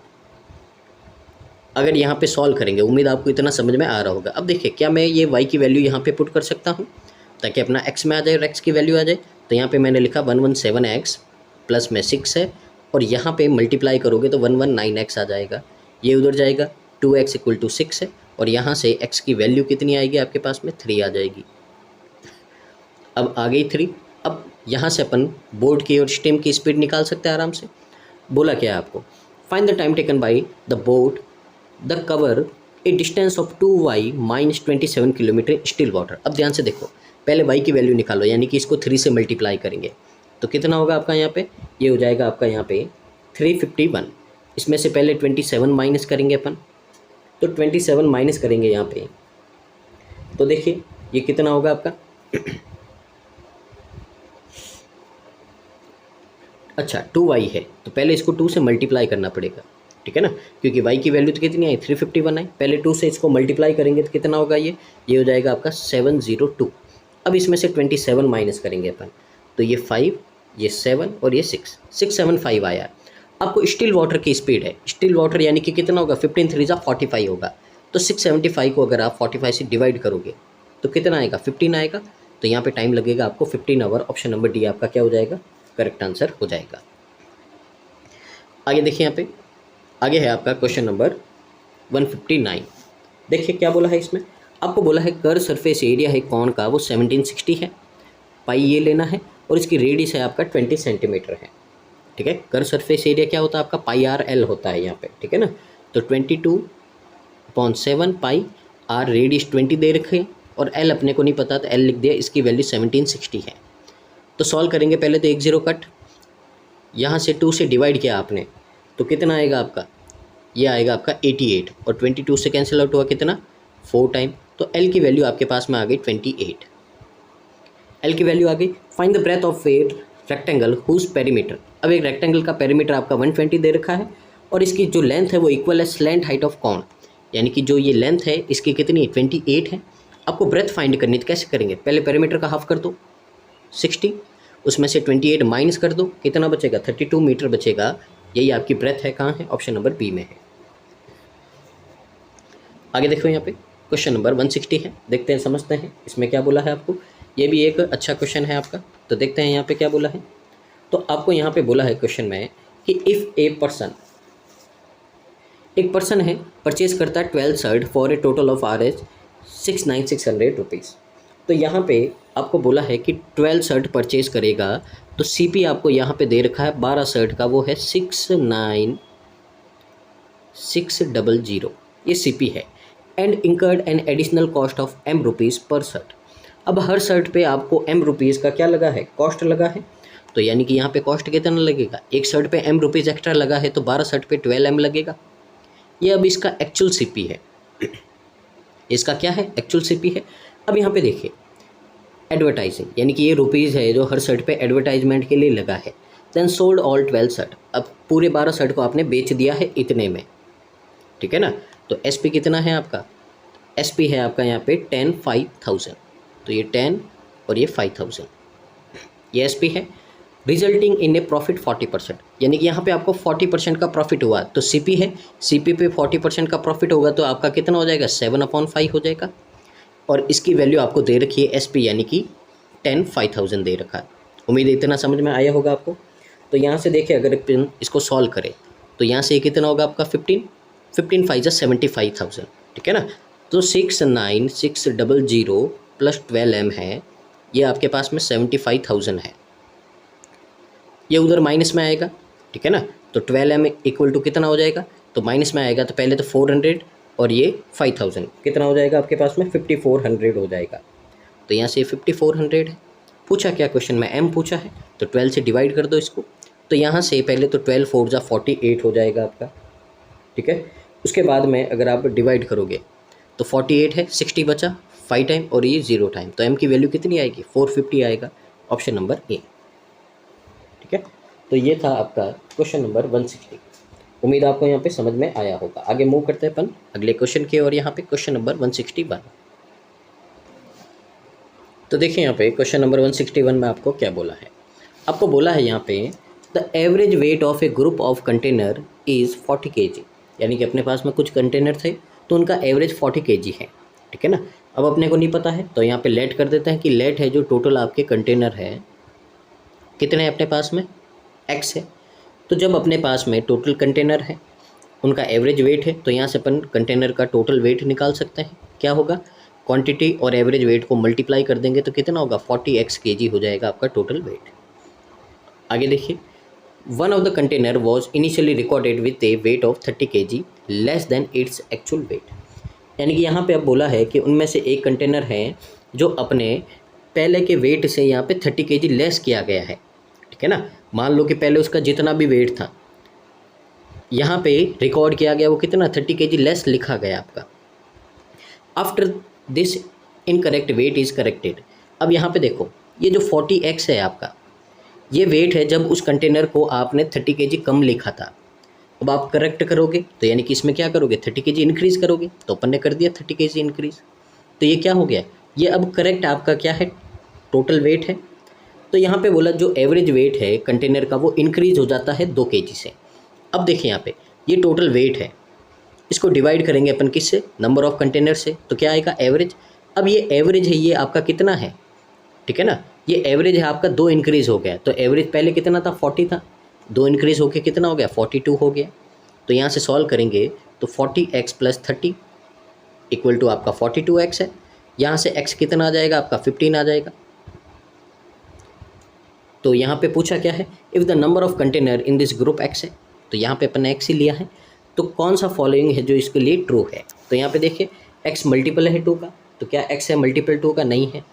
[SPEAKER 1] अगर यहाँ पे सॉल्व करेंगे, उम्मीद आपको इतना समझ में आ रहा होगा। अब देखिए, क्या मैं ये y की वैल्यू यहाँ पे पुट कर सकता हूँ ताकि अपना x में आ जाए और x की वैल्यू आ जाए। तो यहाँ पे मैंने लिखा 117x, प्लस में 6 है, और यहाँ पे मल्टीप्लाई करोगे तो 119x आ जाएगा, ये उधर जाएगा, 2x इक्वल टू 6 है, और यहाँ से x की वैल्यू कितनी आएगी आपके पास में 3 आ जाएगी। अब आ गई 3। अब यहाँ से अपन बोर्ड की और स्टीम की स्पीड निकाल सकते हैं आराम से। बोला क्या है आपको, find the time taken by the boat the cover A distance of 2y minus 27 kilometre still water. अब ध्यान से देखो, पहले y की वैल्यू निकालो, यानी कि इसको 3 से मल्टीप्लाई करेंगे तो कितना होगा आपका यहाँ पे, ये हो जाएगा आपका यहाँ पे 351। इसमें से पहले 27 माइनस करेंगे अपन, तो 27 माइनस करेंगे यहाँ पे, तो देखिए ये कितना होगा आपका अच्छा 2y है, तो पहले इसको 2 से मल्टीप्लाई करना पड़ेगा, ठीक है ना, क्योंकि y की वैल्यू तो कितनी आई 351 आई। पहले 2 से इसको मल्टीप्लाई करेंगे तो कितना होगा, ये हो जाएगा आपका 702। अब इसमें से 27 माइनस करेंगे अपन, तो ये 5, ये 7 और ये 675 आया। आपको स्टिल वाटर की स्पीड है, स्टिल वाटर यानी कि कितना होगा 15 3 45 होगा, तो 675 को अगर आप 45 से डिवाइड करोगे तो कितना आएगा 15 आएगा। तो यहाँ पे टाइम लगेगा आपको 15 आवर। ऑप्शन नंबर डी आपका क्या हो जाएगा, करेक्ट आंसर हो जाएगा। आगे देखिए, यहाँ पे आगे है आपका क्वेश्चन नंबर 159। देखिए क्या बोला है इसमें, आपको बोला है कर सरफेस एरिया है कौन का वो 1760 है, पाई ये लेना है, और इसकी रेडियस है आपका 20 सेंटीमीटर है, ठीक है। कर सरफेस एरिया क्या होता है आपका पाई आर एल होता है यहाँ पे, ठीक है ना। तो 22/7 पाई आर, रेडियस 20 दे रखे और एल अपने को नहीं पता तो एल लिख दिया, इसकी वैल्यू 1760 है। तो सॉल्व करेंगे, पहले तो 1 0 कट, यहाँ से 2 से डिवाइड किया आपने तो कितना आएगा आपका, ये आएगा आपका 88, और 22 से कैंसिल आउट हुआ कितना 4 टाइम, तो एल की वैल्यू आपके पास में आ गई 28। एल की वैल्यू आ गई। Find the breadth of a rectangle whose perimeter. अब एक रेक्टेंगल का पेरीमीटर आपका 120 दे रखा है और इसकी जो लेंथ है वो इक्वल है स्लैंट हाइट ऑफ कौन, यानी कि जो ये लेंथ है इसकी कितनी है 28 है। आपको ब्रेथ फाइंड करनी, तो कैसे करेंगे, पहले पेरीमीटर का हाफ कर दो 60, उसमें से 28 माइनस कर दो, कितना बचेगा 32 मीटर बचेगा। यही आपकी ब्रेथ है, कहाँ है, ऑप्शन नंबर बी में है। आगे देखो यहाँ पे क्वेश्चन नंबर 160 है, देखते हैं समझते हैं इसमें क्या बोला है आपको। ये भी एक अच्छा क्वेश्चन है आपका, तो देखते हैं यहाँ पे क्या बोला है। तो आपको यहाँ पे बोला है क्वेश्चन में कि इफ़ एक पर्सन है परचेज करता है 12 shirt for a total of RS 69600 rupees. तो यहाँ पे आपको बोला है कि 12 शर्ट परचेज करेगा, तो CP आपको यहाँ पे दे रखा है 12 शर्ट का, वो है 69600, ये CP है। And incurred an additional cost of M rupees पर शर्ट। अब हर शर्ट पे आपको M रुपीज़ का क्या लगा है, कॉस्ट लगा है। तो यानी कि यहाँ पे कॉस्ट कितना लगेगा, एक शर्ट पे M रुपीज़ एक्स्ट्रा लगा है, तो 12 शर्ट पे 12 M लगेगा। ये अब इसका एक्चुअल CP है, इसका क्या है, एक्चुअल CP है। अब यहाँ पे देखिए एडवर्टाइजिंग, यानी कि ये रुपीज़ है जो हर शर्ट पे एडवर्टाइजमेंट के लिए लगा है। देन सोल्ड ऑल 12 शर्ट, अब पूरे 12 शर्ट को आपने बेच दिया है इतने में, ठीक है ना। तो SP कितना है आपका, SP है आपका यहाँ पे 10 5000, तो ये 10 और ये 5000, ये SP है। रिजल्टिंग इन ए प्रॉफिट 40%, यानी कि यहाँ पे आपको 40% का प्रॉफिट हुआ, तो CP है, CP पे 40% का प्रॉफिट होगा, तो आपका कितना हो जाएगा 7/5 हो जाएगा। और इसकी वैल्यू आपको दे रखी है SP, यानी कि 10 5000 दे रखा है। उम्मीद है इतना समझ में आया होगा आपको। तो यहाँ से देखिए अगर इसको सॉल्व करें तो यहाँ से कितना होगा आपका 15 5 75,000, ठीक है ना। तो 69600 प्लस 12M है, ये आपके पास में 75,000 है, ये उधर माइनस में आएगा, ठीक है ना। तो 12M इक्वल टू कितना हो जाएगा, तो माइनस में आएगा, तो पहले तो 400 और ये 5000 कितना हो जाएगा आपके पास में 5400 हो जाएगा। तो यहाँ से 5400 है। पूछा क्या क्वेश्चन में, M पूछा है, तो 12 से डिवाइड कर दो इसको। तो यहाँ से पहले तो 12 4 जा 48 हो जाएगा आपका, ठीक है। उसके बाद में अगर आप डिवाइड करोगे तो 48 है, 60 बचा 5 टाइम और ये 0 टाइम, तो M की वैल्यू कितनी आएगी 450 आएगा, ऑप्शन नंबर ए, ठीक है। तो ये था आपका क्वेश्चन नंबर 160। उम्मीद आपको यहाँ पे समझ में आया होगा। आगे मूव करते हैं अपन अगले क्वेश्चन की और यहाँ पे क्वेश्चन नंबर 161। तो देखिए यहाँ पे क्वेश्चन नंबर 161 में आपको क्या बोला है। आपको बोला है यहाँ पे the average weight of A group of container is 40 kg, यानी कि अपने पास में कुछ कंटेनर थे तो उनका एवरेज 40 kg है, ठीक है ना। अब अपने को नहीं पता है तो यहाँ पे लेट कर देते हैं कि लेट है जो टोटल आपके कंटेनर है कितने हैं अपने पास में, X है। तो जब अपने पास में टोटल कंटेनर है उनका एवरेज वेट है, तो यहाँ से अपन कंटेनर का टोटल वेट निकाल सकते हैं। क्या होगा, क्वांटिटी और एवरेज वेट को मल्टीप्लाई कर देंगे तो कितना होगा 40x kg हो जाएगा आपका टोटल वेट। आगे देखिए, one of the container was initially recorded with A weight of 30 kg less than its actual wait, यानी कि यहाँ पे अब बोला है कि उनमें से एक कंटेनर है जो अपने पहले के वेट से यहाँ पे 30 kg लेस किया गया है, ठीक है ना। मान लो कि पहले उसका जितना भी वेट था यहाँ पे रिकॉर्ड किया गया वो कितना 30 kg लेस लिखा गया आपका। After this incorrect weight is corrected. अब यहाँ पे देखो ये जो 40x है आपका, ये वेट है जब उस कंटेनर को आपने 30 kg कम लिखा था। अब आप करेक्ट करोगे तो यानी कि इसमें क्या करोगे 30 kg इंक्रीज़ करोगे, तो अपन ने कर दिया 30 kg इंक्रीज़। तो ये क्या हो गया, ये अब करेक्ट आपका क्या है टोटल वेट है। तो यहाँ पे बोला जो एवरेज वेट है कंटेनर का वो इंक्रीज़ हो जाता है 2 kg से। अब देखिए यहाँ पे ये टोटल वेट है, इसको डिवाइड करेंगे अपन किससे, नंबर ऑफ़ कंटेनर से, तो क्या आएगा एवरेज। अब ये एवरेज है ये आपका कितना है, ठीक है ना, ये एवरेज है आपका 2 इंक्रीज़ हो गया। तो एवरेज पहले कितना था 40 था, 2 इंक्रीज़ होके कितना हो गया 42 हो गया। तो यहाँ से सॉल्व करेंगे तो 40x + 30 इक्वल टू आपका 42x है। यहाँ से x कितना आ जाएगा आपका 15 आ जाएगा। तो यहाँ पे पूछा क्या है, if the number of container in this group x है, तो यहाँ पे अपन ने x ही लिया है, तो कौन सा फॉलोइंग है जो इसके लिए ट्रू है। तो यहाँ पे देखिए x मल्टीपल है 2 का, तो क्या x है मल्टीपल 2 का, नहीं है।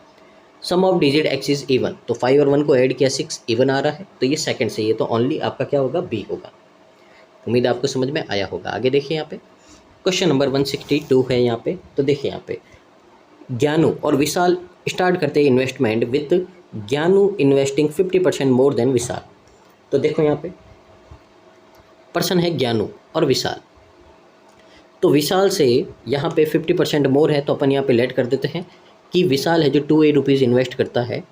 [SPEAKER 1] Sum of digit x is even, तो 5 और 1 को ऐड किया 6 इवन आ रहा है, तो ये सेकंड से, ये तो ओनली आपका क्या होगा बी होगा। उम्मीद आपको समझ में आया होगा। आगे देखिए यहाँ पे क्वेश्चन नंबर 162 है यहाँ पे। तो देखिए यहाँ पे ज्ञानू और विशाल स्टार्ट करते हैं investment with Gyanu investing 50% more than Vishal. तो देखो यहाँ पे पर्सन है ज्ञानू और विशाल, तो विशाल से यहाँ पे 50% मोर है, तो अपन यहाँ पे लेट कर देते हैं कि विशाल है जो 2A रुपीज़ इन्वेस्ट करता है,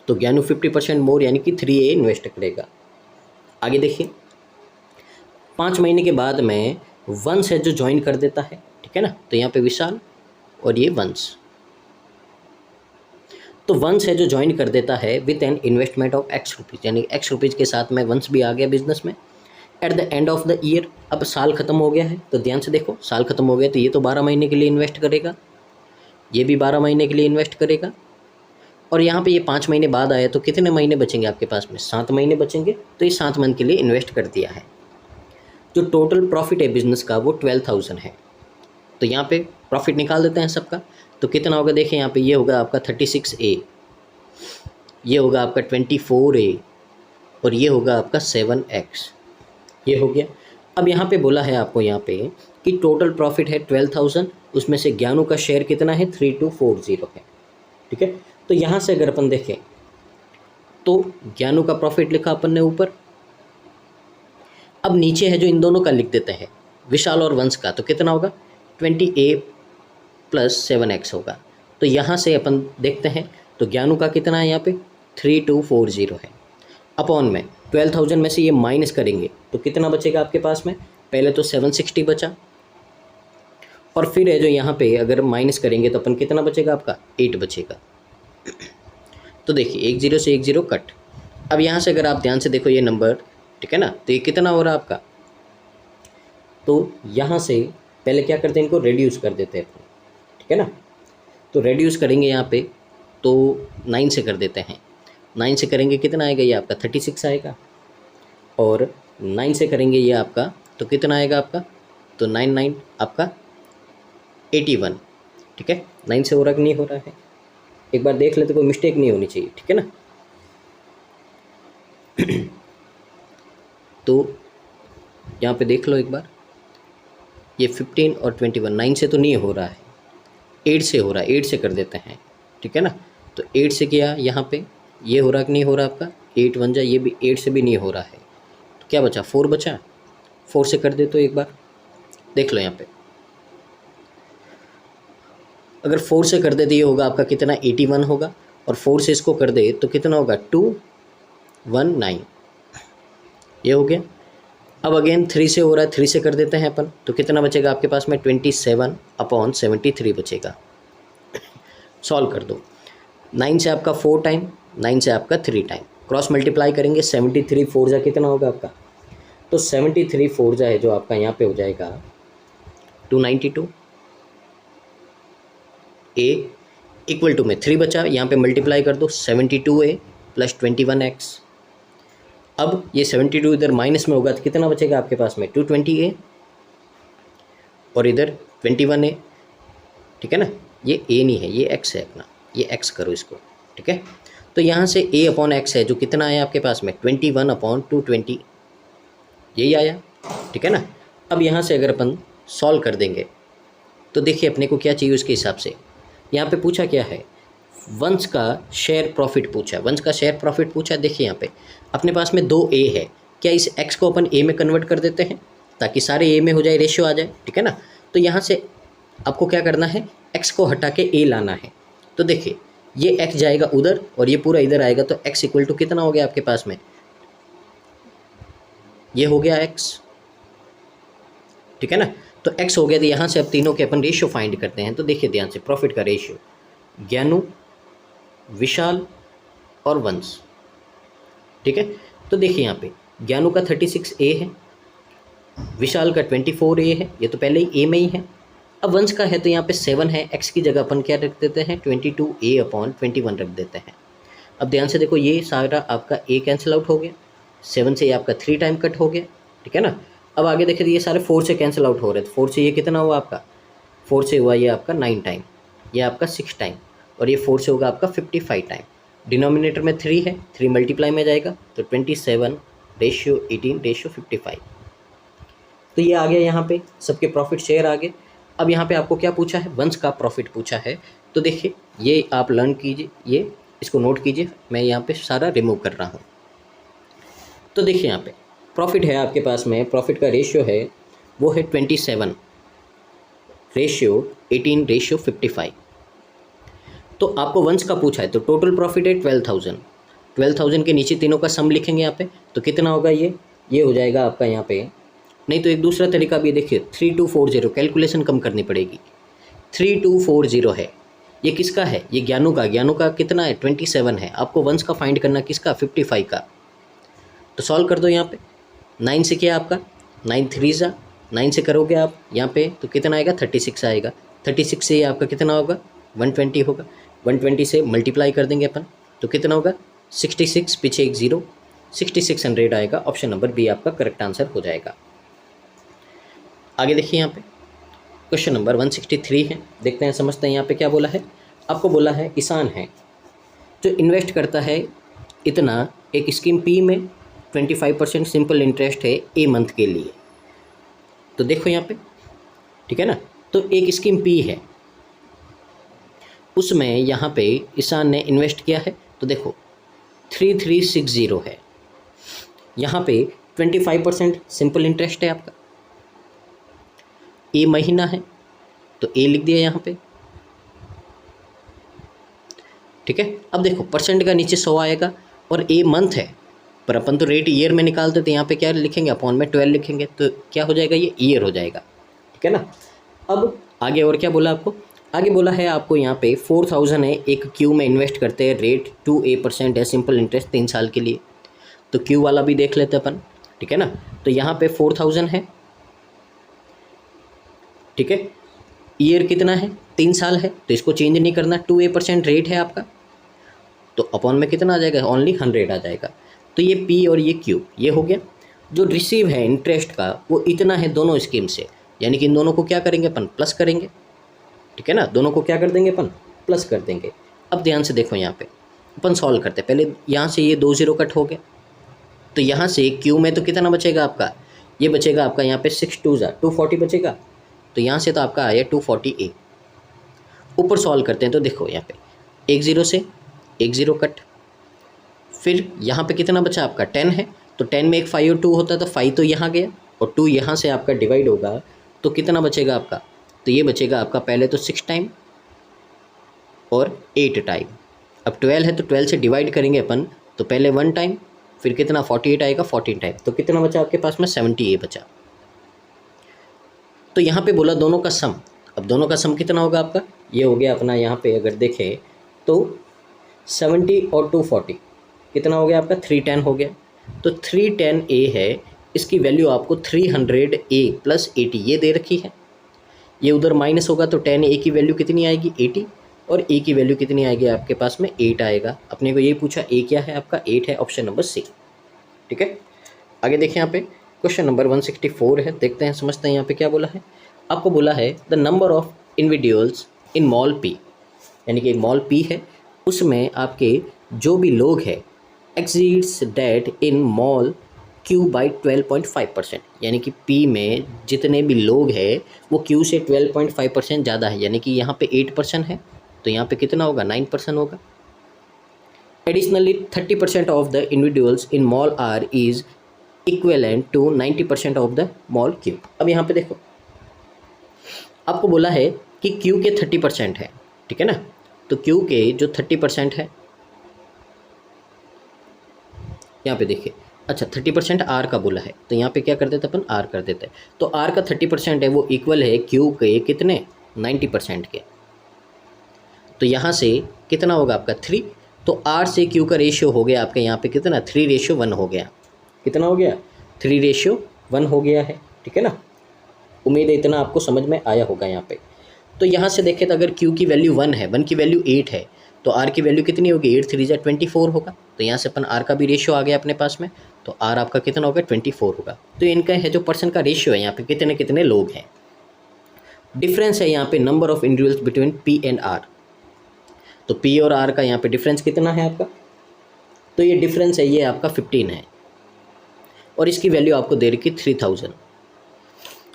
[SPEAKER 1] तो ज्ञानू 50% मोर यानी कि 3A इन्वेस्ट करेगा। आगे देखिए, 5 महीने के बाद में वंश है जो ज्वाइन कर देता है, ठीक है ना, तो यहाँ पे विशाल और ये वंश, तो वंश है जो ज्वाइन कर देता है with an investment of X rupees, यानी X रुपीज़ के साथ में वंश भी आ गया बिजनेस में। At the end of the year, अब साल खत्म हो गया है, तो ध्यान से देखो, साल खत्म हो गया तो ये तो 12 महीने के लिए इन्वेस्ट करेगा, ये भी 12 महीने के लिए इन्वेस्ट करेगा, और यहाँ पे ये 5 महीने बाद आया तो कितने महीने बचेंगे आपके पास में, 7 महीने बचेंगे, तो ये 7 मंथ के लिए इन्वेस्ट कर दिया है। जो टोटल प्रॉफिट है बिजनेस का वो 12,000 है, तो यहाँ पे प्रॉफिट निकाल देते हैं सबका, तो कितना होगा देखिए, यहाँ पे ये होगा आपका 36A, ये होगा आपका 24A, और ये होगा आपका 7X, ये हो गया। अब यहाँ पे बोला है आपको यहाँ पे कि टोटल प्रॉफिट है 12,000, उसमें से ज्ञानू का शेयर कितना है 3240 है, ठीक है। तो यहाँ से अगर अपन देखें तो ज्ञानू का प्रॉफिट लिखा अपन ने ऊपर, अब नीचे है जो इन दोनों का लिख देते हैं, विशाल और वंश का, तो कितना होगा 20A + 7X होगा। तो यहाँ से अपन देखते हैं तो ज्ञानू का कितना है यहाँ पे 3240 है, अपॉन में 12,000 में से ये माइनस करेंगे तो कितना बचेगा आपके पास में, पहले तो 760 बचा, और फिर है जो यहाँ पे अगर माइनस करेंगे तो अपन कितना बचेगा आपका 8 बचेगा। तो देखिए 1 0 से 1 0 कट। अब यहाँ से अगर आप ध्यान से देखो ये नंबर, ठीक है ना, तो ये कितना हो रहा है आपका, तो यहाँ से पहले क्या करते हैं, इनको रेड्यूस कर देते हैं अपन, ठीक है ना, तो रेड्यूस करेंगे यहाँ पे तो 9 से कर देते हैं, 9 से करेंगे कितना आएगा, ये आपका 36 आएगा, और 9 से करेंगे ये आपका तो कितना आएगा आपका, तो 9 9 आपका 81, ठीक है। 9 से हो रहा कि नहीं हो रहा है, एक बार देख लेते, कोई मिस्टेक नहीं होनी चाहिए, ठीक है ना। तो यहाँ पे देख लो एक बार, ये 15 और 21, 9 से तो नहीं हो रहा है, 8 से हो रहा है, 8 से कर देते हैं, ठीक है ना। तो 8 से किया, यहाँ पे ये हो रहा कि नहीं हो रहा आपका, 8 1 जा, ये भी 8 से भी नहीं हो रहा है, तो क्या बचा 4 बचा, 4 से कर दे तो एक बार देख लो यहाँ पे, अगर 4 से कर दे तो ये होगा आपका कितना 81 होगा, और 4 से इसको कर दे तो कितना होगा 219, ये हो गया। अब अगेन 3 से हो रहा है, 3 से कर देते हैं अपन, तो कितना बचेगा आपके पास में 27/73 बचेगा। सॉल्व कर दो, 9 से आपका 4 टाइम, 9 से आपका 3 टाइम, क्रॉस मल्टीप्लाई करेंगे, 73 4 जा कितना होगा आपका, तो 73 4 जा है जो आपका यहाँ पे हो जाएगा 292, A इक्वल टू में 3 बचा, यहाँ पे मल्टीप्लाई कर दो 72A + 21X। अब ये 72 इधर माइनस में होगा तो कितना बचेगा आपके पास में 220A, और इधर 21A, ठीक है ना, ये A नहीं है, ये X है अपना, ये X करो इसको, ठीक है। तो यहाँ से A/X है जो कितना आया आपके पास में 21/220, यही आया, ठीक है ना। अब यहाँ से अगर अपन सॉल्व कर देंगे तो देखिए अपने को क्या चाहिए उसके हिसाब से, यहाँ पे पूछा क्या है, वंश का शेयर प्रॉफिट पूछा, वंश का शेयर प्रॉफिट पूछा। देखिए यहाँ पे अपने पास में 2A है, क्या इस X को अपन A में कन्वर्ट कर देते हैं ताकि सारे A में हो जाए, रेशियो आ जाए, ठीक है ना। तो यहाँ से आपको क्या करना है, X को हटा के A लाना है, तो देखिए ये X जाएगा उधर और ये पूरा इधर आएगा, तो X इक्वल टू कितना हो गया आपके पास में, ये हो गया X, ठीक है ना। तो X हो गया, तो यहाँ से अब तीनों के अपन रेशियो फाइंड करते हैं। तो देखिए ध्यान से, प्रॉफिट का रेशियो ज्ञानू, विशाल और वंश, ठीक है। तो देखिए यहाँ पे ज्ञानू का 36A है, विशाल का 24A है, ये तो पहले ही A में ही है। अब वंश का है तो यहाँ पे 7 है, X की जगह अपन क्या रख देते हैं 22A/21 रख देते हैं। अब ध्यान से देखो, ये सारा आपका A कैंसिल आउट हो गया, 7 से ये आपका 3 टाइम कट हो गया, ठीक है ना। अब आगे देखिए ये सारे 4 से कैंसिल आउट हो रहे हैं, तो 4 से ये कितना हुआ आपका, 4 से हुआ ये आपका 9 टाइम, ये आपका 6 टाइम, और ये 4 से होगा आपका 55 टाइम। डिनोमिनेटर में 3 है, 3 मल्टीप्लाई में जाएगा तो 27/18/55, तो ये आ गया यहाँ पे सबके प्रॉफिट शेयर आ गए। अब यहाँ पे आपको क्या पूछा है, वंश का प्रॉफिट पूछा है। तो देखिए ये आप लर्न कीजिए, ये इसको नोट कीजिए, मैं यहाँ पे सारा रिमूव कर रहा हूँ। तो देखिए यहाँ पे प्रॉफिट है आपके पास में, प्रॉफिट का रेशियो है वो है 27, रेशियो 18:55। तो आपको वंस का पूछा है तो टोटल प्रॉफिट है 12,000। 12,000 के नीचे तीनों का सम लिखेंगे यहाँ पे, तो कितना होगा ये हो जाएगा आपका यहाँ पे। नहीं तो एक दूसरा तरीका भी देखिए, 3240, कैलकुलेशन कम करनी पड़ेगी। 3240 है, ये किसका है? ये ज्ञानू का। ज्ञानू का कितना है? 27 है। आपको वंस का फाइंड करना किसका? 55 का। तो सॉल्व कर दो यहाँ पे। 9 से क्या आपका 9 3 जा 9 से करोगे आप यहाँ पे तो कितना आएगा? 36 आएगा। 36 से ये आपका कितना होगा? 120 होगा। 120 से मल्टीप्लाई कर देंगे अपन तो कितना होगा? 66, पीछे एक 0, 6600 आएगा। ऑप्शन नंबर बी आपका करेक्ट आंसर हो जाएगा। आगे देखिए यहाँ पे क्वेश्चन नंबर 163 है, देखते हैं समझते हैं यहाँ पे क्या बोला है। आपको बोला है किसान है जो इन्वेस्ट करता है इतना एक स्कीम पी में 25% सिंपल इंटरेस्ट है ए मंथ के लिए। तो देखो यहाँ पे, ठीक है ना, तो एक स्कीम पी है, उसमें यहाँ पे किसान ने इन्वेस्ट किया है, तो देखो 3360 है। यहाँ पे 25% सिंपल इंटरेस्ट है आपका, ए महीना है तो ए लिख दिया यहाँ पे, ठीक है। अब देखो परसेंट का नीचे 100 आएगा और ए मंथ है, पर अपन तो रेट ईयर में निकालते थे, यहाँ पे क्या लिखेंगे? अपॉन में 12 लिखेंगे, तो क्या हो जाएगा? ये ईयर हो जाएगा, ठीक है ना। अब आगे और क्या बोला आपको? आगे बोला है आपको यहाँ पे 4000 है, एक क्यू में इन्वेस्ट करते हैं, रेट 2% है, सिंपल इंटरेस्ट 3 साल के लिए। तो क्यू वाला भी देख लेते अपन, ठीक है ना। तो यहाँ पे 4000 है, ठीक है। ईयर कितना है? 3 साल है, तो इसको चेंज नहीं करना। 2% रेट है आपका, तो अपॉन में कितना आ जाएगा? ओनली 100 आ जाएगा। तो ये पी और ये क्यू ये हो गया। जो रिसीव है इंटरेस्ट का वो इतना है दोनों स्कीम से, यानी कि इन दोनों को क्या करेंगे अपन? प्लस करेंगे, ठीक है ना। दोनों को क्या कर देंगे अपन? प्लस कर देंगे। अब ध्यान से देखो यहाँ पे अपन सॉल्व करते हैं। पहले यहाँ से ये 2 0 कट हो गया, तो यहाँ से क्यू में तो कितना बचेगा आपका? ये बचेगा आपका यहाँ पे 6 2 240 बचेगा, तो यहाँ से तो आपका आया 240A। ऊपर सॉल्व करते हैं तो देखो यहाँ पे 1 0 से 1 0 कट, फिर यहाँ पे कितना बचा आपका? 10 है, तो 10 में एक 5 और 2 होता है, तो 5 तो यहाँ गया और 2 यहाँ से आपका डिवाइड होगा, तो कितना बचेगा आपका? तो ये बचेगा आपका पहले तो 6 टाइम और 8 टाइम। अब 12 है तो 12 से डिवाइड करेंगे अपन, तो पहले 1 टाइम, फिर कितना 48 आएगा 14 टाइम, तो कितना बचा आपके पास में? 70A बचा। तो यहाँ पे बोला दोनों का सम। अब दोनों का सम कितना होगा आपका? ये हो गया अपना यहाँ पे अगर देखें तो 70 और 240 कितना हो गया आपका? 310 हो गया। तो 310A है, इसकी वैल्यू आपको 300A + 80 ये दे रखी है। ये उधर माइनस होगा तो 10A की वैल्यू कितनी आएगी? 80, और A की वैल्यू कितनी आएगी आपके पास में? 8 आएगा। अपने को ये पूछा A क्या है आपका? 8 है, ऑप्शन नंबर सी, ठीक है। आगे देखिए यहाँ पे क्वेश्चन नंबर 164 है, देखते हैं समझते हैं यहाँ पे क्या बोला है। आपको बोला है the number of individuals in mall P, यानी कि मॉल पी है, उसमें आपके जो भी लोग हैं exceeds that in mall Q by 12.5%, यानी कि पी में जितने भी लोग हैं वो क्यू से 12.5% ज़्यादा है, यानी कि यहाँ पे 8% है, तो यहाँ पे कितना होगा? 9% होगा। Additionally 30% of the individuals in mall are is equivalent to 90% of the mall Q. अब यहाँ पे देखो आपको बोला है कि क्यू के 30% है, ठीक है ना। तो क्यू के जो 30% है यहाँ पे देखिए, अच्छा 30% आर का बोला है, तो यहाँ पे क्या कर देते अपन? आर कर देते हैं। तो आर का 30% है वो इक्वल है क्यू के कितने? 90% के। तो यहाँ से कितना होगा आपका? 3। तो आर से क्यू का रेशियो हो गया आपके यहाँ पे कितना? 3:1 हो गया। कितना हो गया? 3:1 हो गया है, ठीक है ना। उम्मीद है इतना आपको समझ में आया होगा यहाँ पे। तो यहाँ से देखें तो अगर Q की वैल्यू 1 है, 1 की वैल्यू 8 है, तो R की वैल्यू कितनी होगी? 8 3 24 होगा। तो यहाँ से अपन R का भी रेशियो आ गया अपने पास में, तो R आपका कितना होगा? 24 होगा। तो इनका है जो परसेंट का रेशियो है यहाँ पे कितने कितने लोग हैं। डिफरेंस है यहाँ पे number of individuals between P and R। तो P और R का यहाँ पे डिफरेंस कितना है आपका? तो ये डिफरेंस है ये आपका 15 है, और इसकी वैल्यू आपको दे रखी 3000।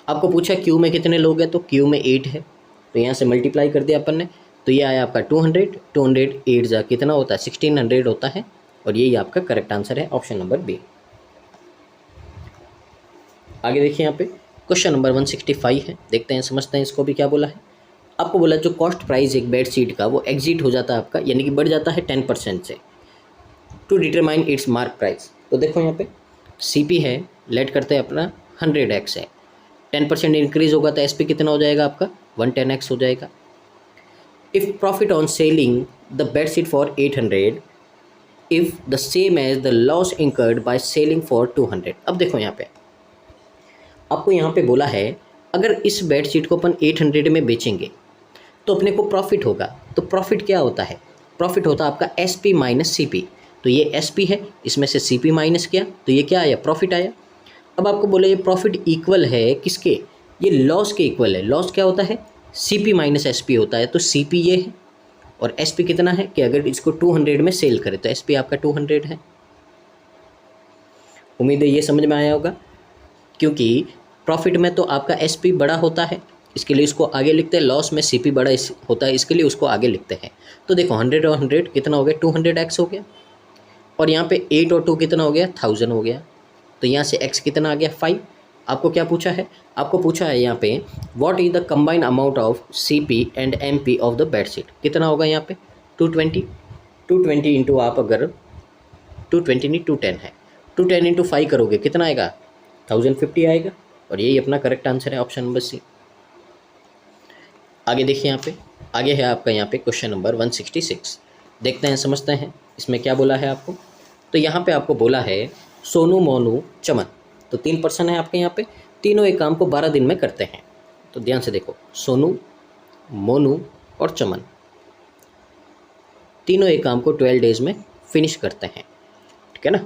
[SPEAKER 1] आपको पूछा क्यू में कितने लोग हैं, तो क्यू में 8 है, तो यहाँ से मल्टीप्लाई कर दिया अपन ने, तो ये आया आपका 200, 208 जा कितना होता है? 1600 होता है, और यही आपका करेक्ट आंसर है, ऑप्शन नंबर बी। आगे देखिए यहाँ पे क्वेश्चन नंबर 165 है, देखते हैं समझते हैं इसको भी क्या बोला है। आपको बोला जो कॉस्ट प्राइस एक बेडशीट का वो एग्जिट हो जाता है आपका, यानी कि बढ़ जाता है 10% से, to determine its mark price. तो देखो यहाँ पे CP है, लेट करते हैं अपना 100x है, 10% इंक्रीज होगा तो SP कितना हो जाएगा आपका 110x हो जाएगा। If profit on selling the bedsheet for 800 if the same as the loss incurred by selling for 200। अब देखो यहाँ पे आपको यहाँ पे बोला है अगर इस बेडशीट को अपन 800 में बेचेंगे तो अपने को प्रॉफिट होगा। तो प्रॉफिट क्या होता है, प्रॉफिट होता है आपका SP माइनस CP। तो ये SP है, इसमें से CP माइनस किया तो ये क्या आया, प्रॉफिट आया। अब आपको बोले ये प्रॉफिट इक्वल है किसके, ये लॉस के इक्वल है। लॉस क्या होता है, CP माइनस SP होता है। तो CP ये है और SP कितना है कि अगर इसको 200 में सेल करें तो SP आपका 200 है। उम्मीद है ये समझ में आया होगा, क्योंकि प्रॉफिट में तो आपका SP बड़ा होता है, इसके लिए इसको आगे लिखते हैं। लॉस में CP बड़ा होता है, इसके लिए उसको आगे लिखते हैं। तो देखो 100 और 100 कितना हो गया, 200x हो गया। और यहाँ पे 8 और 2 कितना हो गया, 1000 हो गया। तो यहाँ से x कितना आ गया, 5। आपको क्या पूछा है, आपको पूछा है यहाँ पे what is the combined amount of CP and MP of the bedsheet. कितना होगा यहाँ पे 220 इंटू आप अगर 220 नहीं 210 है, 210 इंटू 5 करोगे कितना आएगा 1050 आएगा। और यही अपना करेक्ट आंसर है, ऑप्शन नंबर C। आगे देखिए यहाँ पे, आगे है आपका यहाँ पे क्वेश्चन नंबर 166। देखते हैं समझते हैं इसमें क्या बोला है आपको। तो यहाँ पे आपको बोला है सोनू मोनू चमन, तो 3 पर्सन है आपके यहाँ पे, तीनों एक काम को 12 दिन में करते हैं। तो ध्यान से देखो, सोनू मोनू और चमन तीनों एक काम को 12 डेज में फिनिश करते हैं, ठीक है ना।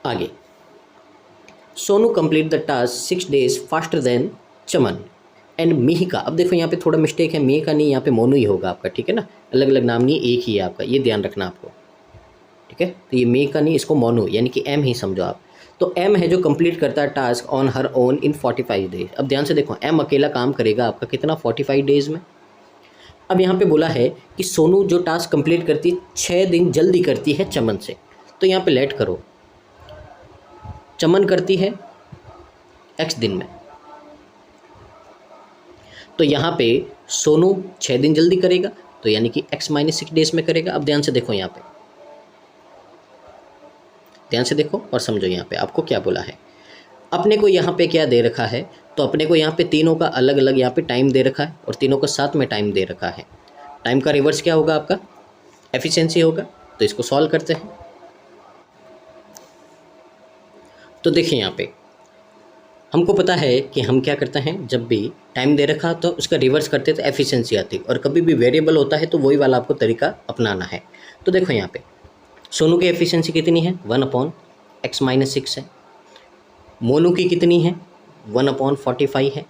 [SPEAKER 1] आगे Sonu complete the task 6 days faster than Chaman and Mihika. अब देखो यहाँ पे थोड़ा मिस्टेक है, मिहिका नहीं, यहाँ पे मोनू ही होगा आपका, ठीक है ना। अलग अलग नाम नहीं, एक ही है आपका, ये ध्यान रखना आपको, ठीक है। तो ये मिहिका नहीं, इसको मोनू यानी कि M ही समझो आप। तो M है जो कंप्लीट करता है task on her own in 45 days. अब ध्यान से देखो, M अकेला काम करेगा आपका कितना 45 डेज में। अब यहाँ पे बोला है कि सोनू जो टास्क कंप्लीट करती है 6 दिन जल्दी करती है चमन से। तो यहाँ पे लेट करो, चमन करती है x दिन में, तो यहाँ पे सोनू 6 दिन जल्दी करेगा, तो यानी कि x माइनस 6 डेज में करेगा। अब ध्यान से देखो, यहाँ पे ध्यान से देखो और समझो यहाँ पे आपको क्या बोला है। अपने को यहाँ पे क्या दे रखा है, तो अपने को यहाँ पे तीनों का अलग अलग यहाँ पे टाइम दे रखा है और तीनों का साथ में टाइम दे रखा है। टाइम का रिवर्स क्या होगा आपका, एफिशिएंसी होगा। तो इसको सॉल्व करते हैं। तो देखिए यहाँ पे हमको पता है कि हम क्या करते हैं, जब भी टाइम दे रखा तो उसका रिवर्स करते तो एफिशिएंसी आती, और कभी भी वेरिएबल होता है तो वही वाला आपको तरीका अपनाना है। तो देखो यहाँ पे सोनू की एफिशिएंसी कितनी है 1/x माइनस 6 है, मोनू की कितनी है 1/45 है,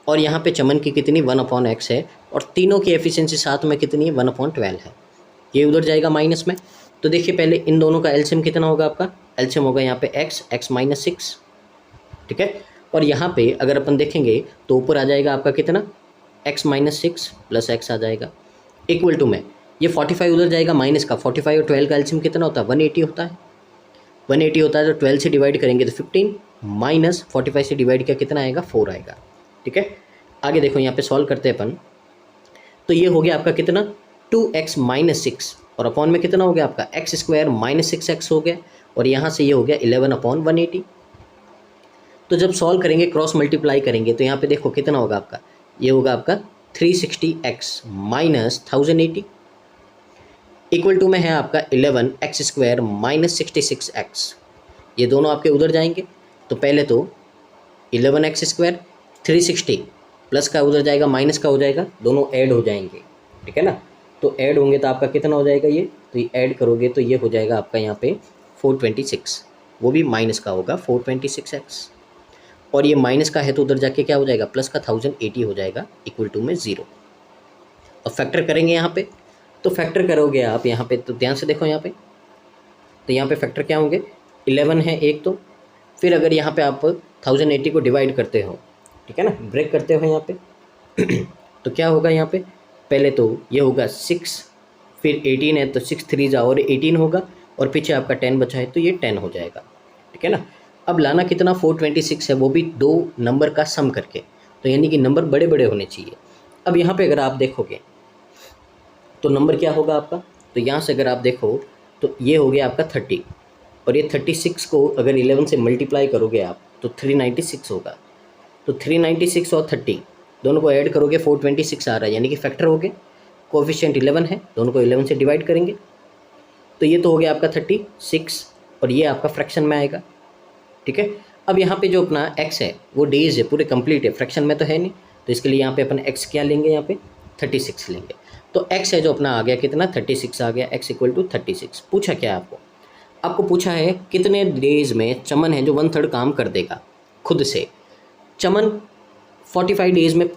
[SPEAKER 1] और यहाँ पे चमन की कितनी 1/x है, और तीनों की एफिशिएंसी साथ में कितनी है 1/12 है। ये उधर जाएगा माइनस में। तो देखिए पहले इन दोनों का एलसीएम कितना होगा, आपका एलसीएम होगा यहाँ पे x माइनस 6, ठीक है। और यहाँ पे अगर अपन देखेंगे तो ऊपर आ जाएगा आपका कितना x माइनस 6 प्लस x आ जाएगा, इक्वल टू में ये 45 उधर जाएगा माइनस का, 45 और 12 का एलसीएम कितना होता है 180 होता है। 180 होता है तो 12 से डिवाइड करेंगे तो 15 माइनस 45 से डिवाइड किया कितना आएगा 4 आएगा, ठीक है। आगे देखो यहाँ पे सॉल्व करते हैं अपन, तो ये हो गया आपका कितना 2x माइनस 6, और अपॉन में कितना हो गया आपका x स्क्वायर माइनस 6x हो गया, और यहाँ से ये हो गया 11/180। तो जब सॉल्व करेंगे क्रॉस मल्टीप्लाई करेंगे तो यहाँ पे देखो कितना होगा आपका, ये होगा आपका 360x माइनस 1080 इक्वल टू में है आपका 11x स्क्वायर माइनस 66x। ये दोनों आपके उधर जाएंगे, तो पहले तो 11x स्क्वायर 360 प्लस का उधर जाएगा माइनस का हो जाएगा, दोनों ऐड हो जाएंगे, ठीक है ना। तो ऐड होंगे तो आपका कितना हो जाएगा ये, तो ये ऐड करोगे तो ये हो जाएगा आपका यहाँ पे 426, वो भी माइनस का होगा 426x, और ये माइनस का है तो उधर जाके क्या हो जाएगा प्लस का 1080 हो जाएगा इक्वल टू में 0। और फैक्टर करेंगे यहाँ पे, तो फैक्टर करोगे आप यहाँ पे, तो ध्यान से देखो यहाँ पे, तो यहाँ पे फैक्टर क्या होंगे 11 है एक, तो फिर अगर यहाँ पे आप 1080 को डिवाइड करते हो, ठीक है ना, ब्रेक करते हो यहाँ पे तो क्या होगा यहाँ पे, पहले तो ये होगा 6, फिर 18 है तो 6 3 जा और 18 होगा, और पीछे आपका 10 बचा है तो ये 10 हो जाएगा। ठीक है ना। अब लाना कितना 426 है, वो भी दो नंबर का सम करके, तो यानी कि नंबर बड़े बड़े होने चाहिए। अब यहाँ पे अगर आप देखोगे तो नंबर क्या होगा आपका, तो यहाँ से अगर आप देखो तो ये हो गया आपका 30, और ये 36 को अगर 11 से मल्टीप्लाई करोगे आप तो 396 होगा। तो 396 और 30 दोनों को ऐड करोगे 426 आ रहा है, यानी कि फैक्टर हो गए। कोएफिशिएंट 11 है, दोनों को 11 से डिवाइड करेंगे तो ये तो हो गया आपका 36, और ये आपका फ्रैक्शन में आएगा। ठीक है। अब यहाँ पे जो अपना x है वो डेज है, पूरे कंप्लीट है, फ्रैक्शन में तो है नहीं, तो इसके लिए यहाँ पे अपन x क्या लेंगे, यहाँ पे 36 लेंगे। तो x है जो अपना आ गया कितना 36 आ गया, x इक्वल टू 36। पूछा क्या आपको, आपको पूछा है कितने डेज में चमन है जो 1/3 काम कर देगा खुद से। चमन 45 डेज में,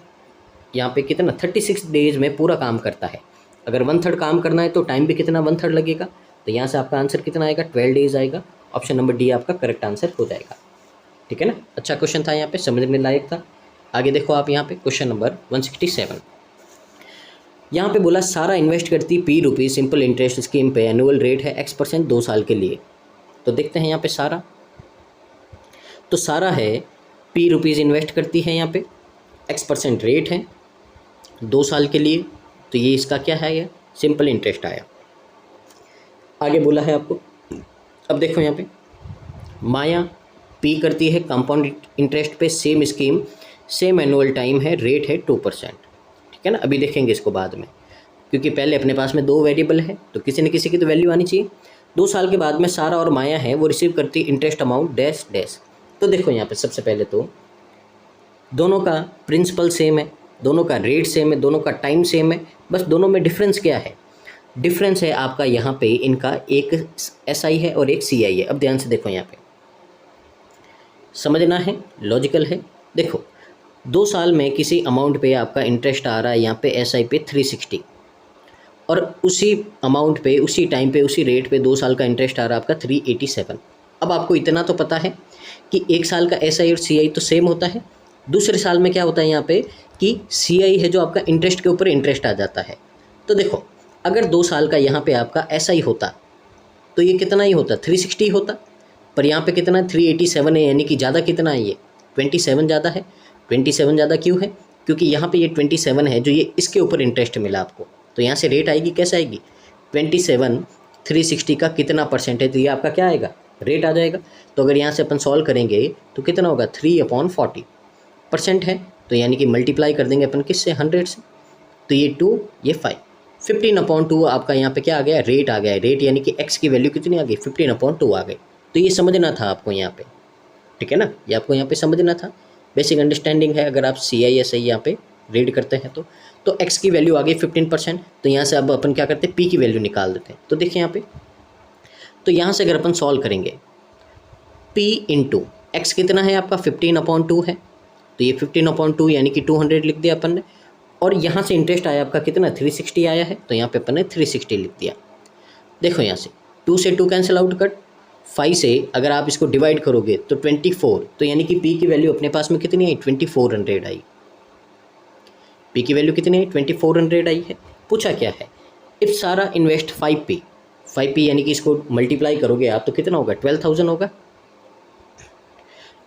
[SPEAKER 1] यहाँ पे कितना 36 डेज में पूरा काम करता है। अगर 1/3 काम करना है तो टाइम भी कितना 1/3 लगेगा, तो यहाँ से आपका आंसर कितना आएगा 12 डेज आएगा। ऑप्शन नंबर डी आपका करेक्ट आंसर हो जाएगा। ठीक है ना। अच्छा क्वेश्चन था, यहाँ पे समझने लायक था। आगे देखो आप यहाँ पे क्वेश्चन नंबर 167। यहाँ पे बोला सारा इन्वेस्ट करती P सिंपल इंटरेस्ट स्कीम पे, एनुअल रेट है X% 2 साल के लिए। तो देखते हैं यहाँ पे सारा, तो सारा है P इन्वेस्ट करती है, यहाँ पे X% रेट है 2 साल के लिए, तो ये इसका क्या है, ये सिंपल इंटरेस्ट आया। आगे बोला है आपको, अब देखो यहाँ पे माया P करती है कंपाउंड इंटरेस्ट पे, same scheme, same annual time है, रेट है 2%। ठीक है ना। अभी देखेंगे इसको बाद में, क्योंकि पहले अपने पास में दो वेरिएबल है तो किसी न किसी की तो वैल्यू आनी चाहिए। 2 साल के बाद में सारा और माया है वो रिसीव करती इंटरेस्ट अमाउंट डैश डैश। तो देखो यहाँ पे सबसे पहले तो दोनों का प्रिंसिपल सेम है, दोनों का रेट सेम है, दोनों का टाइम सेम है, बस दोनों में डिफरेंस क्या है, डिफरेंस है आपका यहाँ पे इनका एक SI है और एक CI है। अब ध्यान से देखो, यहाँ पे समझना है, लॉजिकल है। देखो 2 साल में किसी अमाउंट पे आपका इंटरेस्ट आ रहा है यहाँ पे SI पे 360, और उसी अमाउंट पे उसी टाइम पे उसी रेट पे 2 साल का इंटरेस्ट आ रहा है आपका 387। अब आपको इतना तो पता है कि 1 साल का SI और CI तो सेम होता है, दूसरे साल में क्या होता है यहाँ पे कि CI है जो आपका इंटरेस्ट के ऊपर इंटरेस्ट आ जाता है। तो देखो अगर 2 साल का यहाँ पे आपका SI होता तो ये कितना ही होता 360 होता, पर यहाँ पे कितना 387 है, यानी कि ज़्यादा कितना है, ये 27 ज़्यादा है। 27 ज़्यादा क्यों है, क्योंकि यहाँ पे ये 27 है जो ये इसके ऊपर इंटरेस्ट मिला आपको, तो यहाँ से रेट आएगी कैसे आएगी 27 360 का कितना परसेंट है, तो ये आपका क्या आएगा रेट आ जाएगा। तो अगर यहाँ से अपन सॉल्व करेंगे तो कितना होगा 3/40% है, तो यानी कि मल्टीप्लाई कर देंगे अपन किससे 100 से, तो ये 2 ये 5, 15/2 आपका यहाँ पे क्या आ गया रेट आ गया। रेट यानी कि x की वैल्यू कितनी आ गई 15/2 आ गई। तो ये समझना था आपको यहाँ पे, ठीक है ना, ये आपको यहाँ पे समझना था, बेसिक अंडरस्टैंडिंग है। अगर आप CI/SI यहाँ पे रीड करते हैं तो x की वैल्यू आ गई 15%, तो यहाँ से अब अपन क्या करते हैं P की वैल्यू निकाल देते हैं। तो देखिए यहाँ पे, तो यहाँ से अगर अपन सॉल्व करेंगे P इंटू एक्स कितना है आपका 15/2 है, तो ये 15/2 यानी कि 200 लिख दिया अपन ने, और यहाँ से इंटरेस्ट आया आपका कितना 360 आया है, तो यहाँ पे अपन ने 360 लिख दिया। देखो यहाँ से 2 से 2 कैंसिल आउट कट, 5 से अगर आप इसको डिवाइड करोगे तो 24, तो यानी कि P की वैल्यू अपने पास में कितनी आई 2400 आई। P की वैल्यू कितनी आई 2400 आई है। पूछा क्या है, इफ़ सारा इन्वेस्ट 5P यानी कि इसको मल्टीप्लाई करोगे आप तो कितना होगा 12,000 होगा।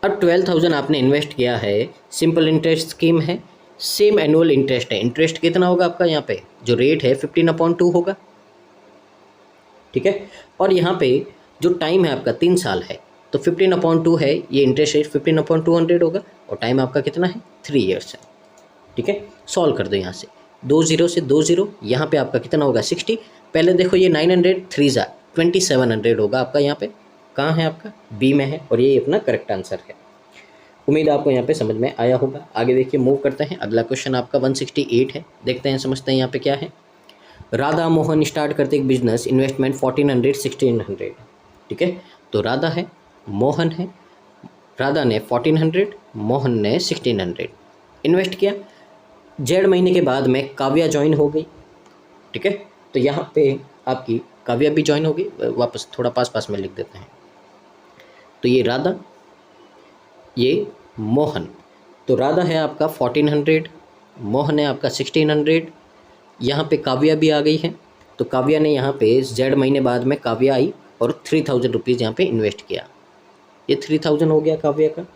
[SPEAKER 1] अब 12,000 आपने इन्वेस्ट किया है, सिंपल इंटरेस्ट स्कीम है, सेम एनुअल इंटरेस्ट है, इंटरेस्ट कितना होगा आपका यहाँ पे जो रेट है 15/2 होगा, ठीक है। और यहाँ पे जो टाइम है आपका 3 साल है, तो 15/2 है, ये इंटरेस्ट रेट 15/200 होगा, और टाइम आपका कितना है 3 ईयर्स है, ठीक है। सॉल्व कर दो यहाँ से 2 0 से 2 0, यहाँ पे आपका कितना होगा 60। पहले देखो ये 900 3 2700 होगा आपका, यहाँ पे कहाँ है आपका बी में है, और ये अपना करेक्ट आंसर है। उम्मीद आपको यहाँ पे समझ में आया होगा। आगे देखिए मूव करते हैं, अगला क्वेश्चन आपका 168 है, देखते हैं समझते हैं यहाँ पे क्या है। राधा मोहन स्टार्ट करते एक बिजनेस, इन्वेस्टमेंट 1400 1600, ठीक है। तो राधा है, मोहन है, राधा ने 1400, मोहन ने 1600 इन्वेस्ट किया। जेड महीने के बाद में काव्या ज्वाइन हो गई, ठीक है। तो यहाँ पे आपकी काव्या भी ज्वाइन हो गई, वापस थोड़ा पास में लिख देते हैं। तो ये राधा, ये मोहन, तो राधा है आपका 1400, मोहन है आपका 1600, यहाँ पे काव्या भी आ गई है, तो काव्या ने यहाँ पे जेड महीने बाद में काव्या आई और 3000 रुपीज़ यहाँ पे इन्वेस्ट किया, ये 3000 हो गया काव्या का।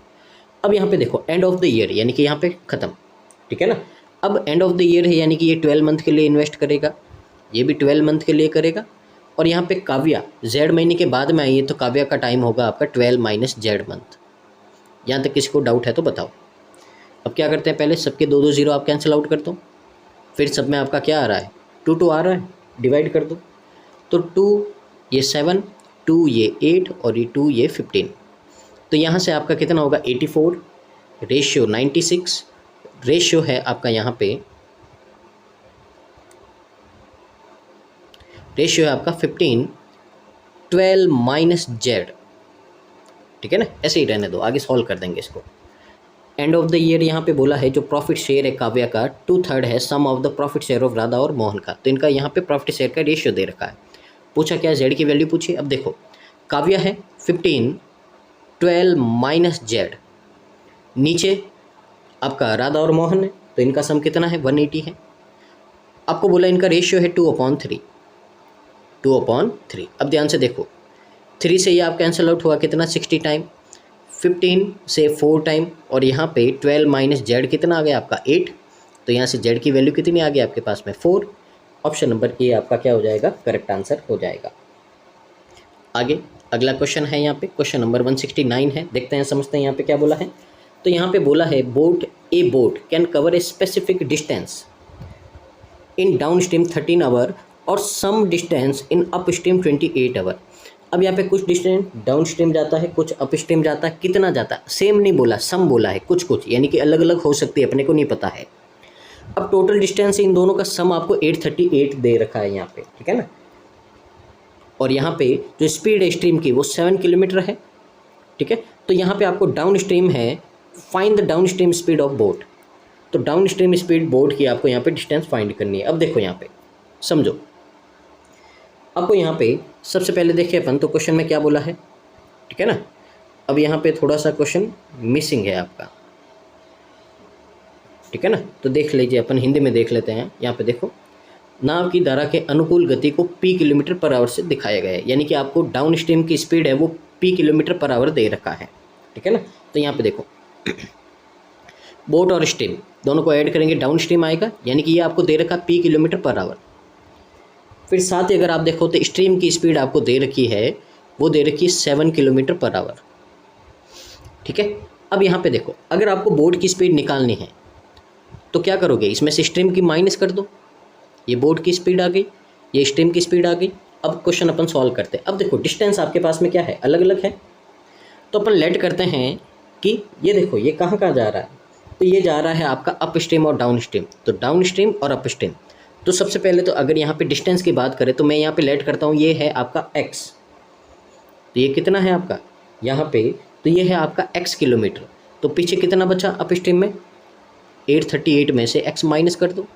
[SPEAKER 1] अब यहाँ पे देखो एंड ऑफ द ईयर यानी कि यहाँ पे ख़त्म, ठीक है ना। अब एंड ऑफ द ईयर है यानी कि ये 12 मंथ के लिए इन्वेस्ट करेगा, ये भी 12 मंथ के लिए करेगा। और यहाँ पे काव्या जेड महीने के बाद में आई है तो काव्या का टाइम होगा आपका 12 माइनस जेड मंथ। यहाँ तक किसी को डाउट है तो बताओ। अब क्या करते हैं, पहले सबके 2 2 0 आप कैंसिल आउट कर दो, फिर सब में आपका क्या आ रहा है 2 2 आ रहा है, डिवाइड कर दो। तो 2 ये 7, 2 ये 8 और ये 2 ये 15। तो यहाँ से आपका कितना होगा 84, रेशियो 96, रेशियो है आपका यहाँ पे रेशियो है आपका 15, 12 माइनस जेड, ठीक है ना। ऐसे ही रहने दो, आगे सॉल्व कर देंगे इसको। एंड ऑफ द ईयर यहाँ पे बोला है जो प्रॉफिट शेयर है काव्या का 2/3 है sum of the profit share of Radha और मोहन का। तो इनका यहाँ पे प्रॉफिट शेयर का रेशियो दे रखा है। पूछा क्या, जेड की वैल्यू पूछी। अब देखो काव्या है 15, 12 माइनस जेड, नीचे आपका राधा और मोहन है तो इनका सम कितना है 180 है। आपको बोला इनका रेशियो है 2/3, 2/3। अब ध्यान से देखो 3 से ये आप कैंसिल आउट हुआ कितना 60 टाइम, 15 से 4 टाइम, और यहाँ पे 12 माइनस जेड कितना आ गया आपका 8। तो यहाँ से जेड की वैल्यू कितनी आ गई आपके पास में 4। ऑप्शन नंबर ए आपका क्या हो जाएगा, करेक्ट आंसर हो जाएगा। आगे अगला क्वेश्चन है यहाँ पे, क्वेश्चन नंबर 169 है। देखते हैं समझते हैं यहाँ पे क्या बोला है। तो यहाँ पे बोला है a boat can cover a specific distance in down stream 13 hour और some distance in up stream 28 hour. अब यहाँ पे कुछ डिस्टेंस डाउन स्ट्रीम जाता है, कुछ अप स्ट्रीम जाता है, कितना जाता है सेम नहीं बोला, सम बोला है, कुछ कुछ यानी कि अलग अलग हो सकती है, अपने को नहीं पता है। अब टोटल डिस्टेंस इन दोनों का सम आपको 838 दे रखा है यहाँ पे, ठीक है ना। और यहाँ पे जो स्पीड है स्ट्रीम की वो 7 किलोमीटर है, ठीक है। तो यहाँ पे आपको डाउन स्ट्रीम है, find the down stream speed of boat. तो डाउन स्ट्रीम स्पीड बोट की आपको यहाँ पे डिस्टेंस फाइंड करनी है। अब देखो यहाँ पे समझो, आपको यहाँ पे सबसे पहले देखिए अपन तो क्वेश्चन में क्या बोला है, ठीक है ना। अब यहाँ पे थोड़ा सा क्वेश्चन मिसिंग है आपका, ठीक है ना। तो देख लीजिए, अपन हिंदी में देख लेते हैं। यहाँ पे देखो नाव की धारा के अनुकूल गति को p किलोमीटर पर आवर से दिखाया गया है, यानी कि आपको डाउन स्ट्रीम की स्पीड है वो p किलोमीटर पर आवर दे रखा है, ठीक है ना। तो यहाँ पे देखो बोट और स्ट्रीम दोनों को ऐड करेंगे डाउन स्ट्रीम आएगा, यानी कि ये आपको दे रखा p किलोमीटर पर आवर। फिर साथ ही अगर आप देखो तो स्ट्रीम की स्पीड आपको दे रखी है, वो दे रखी है 7 किलोमीटर पर आवर, ठीक है। अब यहाँ पे देखो अगर आपको बोट की स्पीड निकालनी है तो क्या करोगे, इसमें से स्ट्रीम की माइनस कर दो, ये बोट की स्पीड आ गई, ये स्ट्रीम की स्पीड आ गई। अब क्वेश्चन अपन सॉल्व करते हैं। अब देखो डिस्टेंस आपके पास में क्या है, अलग अलग है, तो अपन लेट करते हैं कि ये देखो ये कहाँ कहाँ जा रहा है, तो ये जा रहा है आपका अप स्ट्रीम और डाउन स्ट्रीम। तो डाउन स्ट्रीम और अप स्ट्रीम, तो सबसे पहले तो अगर यहाँ पे डिस्टेंस की बात करें तो मैं यहाँ पे लेट करता हूँ, ये है आपका x, तो ये कितना है आपका यहाँ पे, तो ये है आपका x किलोमीटर। तो पीछे कितना बचा अप स्ट्रीम में 838 में से x माइनस कर दो,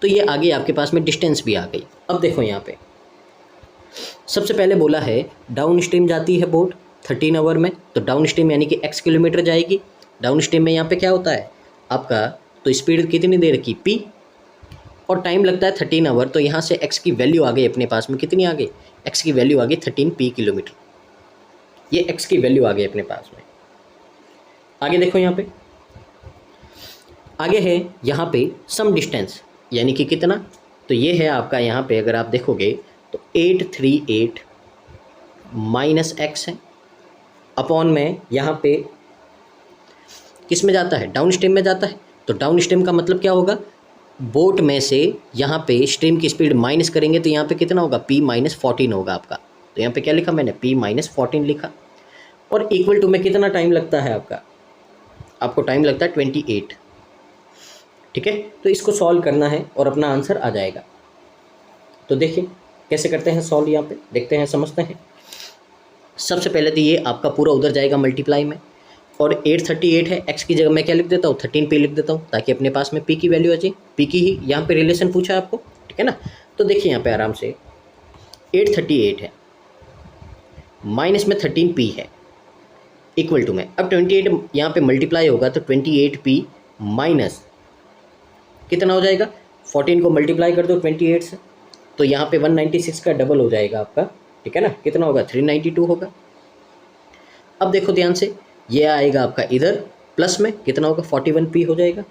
[SPEAKER 1] तो ये आगे आपके पास में डिस्टेंस भी आ गई। अब देखो यहाँ पे सबसे पहले बोला है डाउन स्ट्रीम जाती है बोट 13 आवर में, तो डाउन स्ट्रीम यानी कि x किलोमीटर जाएगी। डाउन स्ट्रीम में यहाँ पे क्या होता है आपका, तो स्पीड कितनी दे रखी p, और टाइम लगता है 13 आवर। तो यहाँ से x की वैल्यू आ गई अपने पास में, कितनी आ गई, x की वैल्यू आ गई 13 p किलोमीटर, ये x की वैल्यू आ गई अपने पास में। आगे देखो यहाँ पे आगे है यहाँ पे सम डिस्टेंस यानी कि कितना, तो ये है आपका यहाँ पे अगर आप देखोगे तो 838 माइनस x है, अपॉन में यहाँ पे किस में जाता है, डाउन स्ट्रीम में जाता है। तो डाउन स्ट्रीम का मतलब क्या होगा, बोट में से यहाँ पे स्ट्रीम की स्पीड माइनस करेंगे तो यहाँ पे कितना होगा p माइनस 14 होगा आपका। तो यहाँ पे क्या लिखा मैंने, p माइनस 14 लिखा। और इक्वल टू में कितना टाइम लगता है आपका, आपको टाइम लगता है 28, ठीक है। तो इसको सॉल्व करना है और अपना आंसर आ जाएगा। तो देखिए कैसे करते हैं सॉल्व, यहाँ पे देखते हैं समझते हैं। सबसे पहले तो ये आपका पूरा उधर जाएगा मल्टीप्लाई में, और 838 है, x की जगह मैं क्या लिख देता हूँ 13 p लिख देता हूँ, ताकि अपने पास में p की वैल्यू आ जाए। p की ही यहाँ पे रिलेशन पूछा आपको, ठीक है ना। तो देखिए यहाँ पे आराम से 838 है, माइनस में 13 p है, इक्वल टू में अब 28 यहाँ पे मल्टीप्लाई होगा तो 28 p माइनस कितना हो जाएगा, 14 को मल्टीप्लाई कर दो 28 से, तो यहाँ पे 196 का डबल हो जाएगा आपका, ठीक है ना। कितना होगा 392 होगा, अब देखो ध्यान से, ये आएगा आपका इधर प्लस में, कितना होगा 41p हो जाएगा,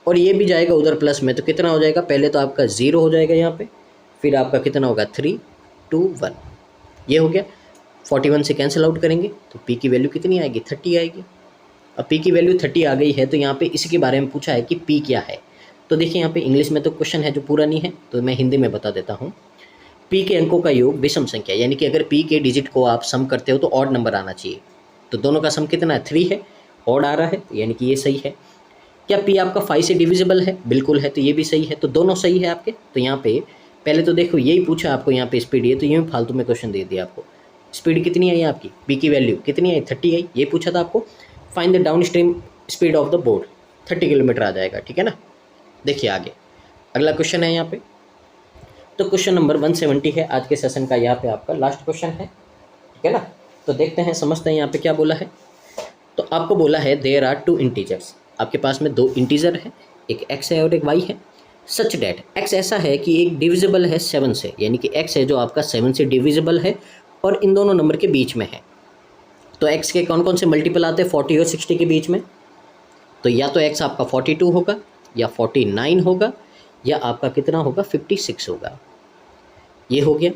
[SPEAKER 1] और ये भी जाएगा उधर प्लस में, तो कितना हो जाएगा, पहले तो आपका 0 हो जाएगा यहाँ पे, फिर आपका कितना होगा 3 2 1, ये हो गया। 41 से कैंसिल आउट करेंगे तो p की वैल्यू कितनी आएगी, 30 आएगी। अब p की वैल्यू 30 आ गई है, तो यहाँ पे इसी के बारे में पूछा है कि p क्या है। तो देखिए यहाँ पे इंग्लिश में तो क्वेश्चन है जो पूरा नहीं है, तो मैं हिंदी में बता देता हूँ। p के अंकों का योग विषम संख्या, यानी कि अगर p के डिजिट को आप सम करते हो तो ऑड नंबर आना चाहिए। तो दोनों का सम कितना है, 3 है, ऑड आ रहा है, यानी कि ये सही है। क्या p आपका 5 से डिविजिबल है, बिल्कुल है, तो ये भी सही है, तो दोनों सही है आपके। तो यहाँ पे पहले तो देखो यही पूछा आपको, यहाँ पे स्पीड है, तो ये फालतू में क्वेश्चन दे दिया आपको। स्पीड कितनी आई आपकी, p की वैल्यू कितनी आई, 30 आई, ये पूछा था आपको। Find the down stream speed of the boat, 30 kilometre आ जाएगा, ठीक है ना। देखिए आगे अगला क्वेश्चन है यहाँ पे, तो क्वेश्चन नंबर 170 है आज के सेशन का, यहाँ पे आपका लास्ट क्वेश्चन है, ठीक है ना। तो देखते हैं, समझते हैं यहाँ पे क्या बोला है। तो आपको बोला है देयर आर 2 इंटीजर्स, आपके पास में 2 इंटीजर है, एक x है और एक y है। सच डैट x ऐसा है कि एक डिविजिबल है 7 से, यानी कि x है जो आपका 7 से डिविजिबल है और इन दोनों नंबर के बीच में है। तो x के कौन कौन से मल्टीपल आते हैं 40 और 60 के बीच में, तो या तो x आपका 42 होगा, या 49 होगा, या आपका कितना होगा 56 होगा, ये हो गया।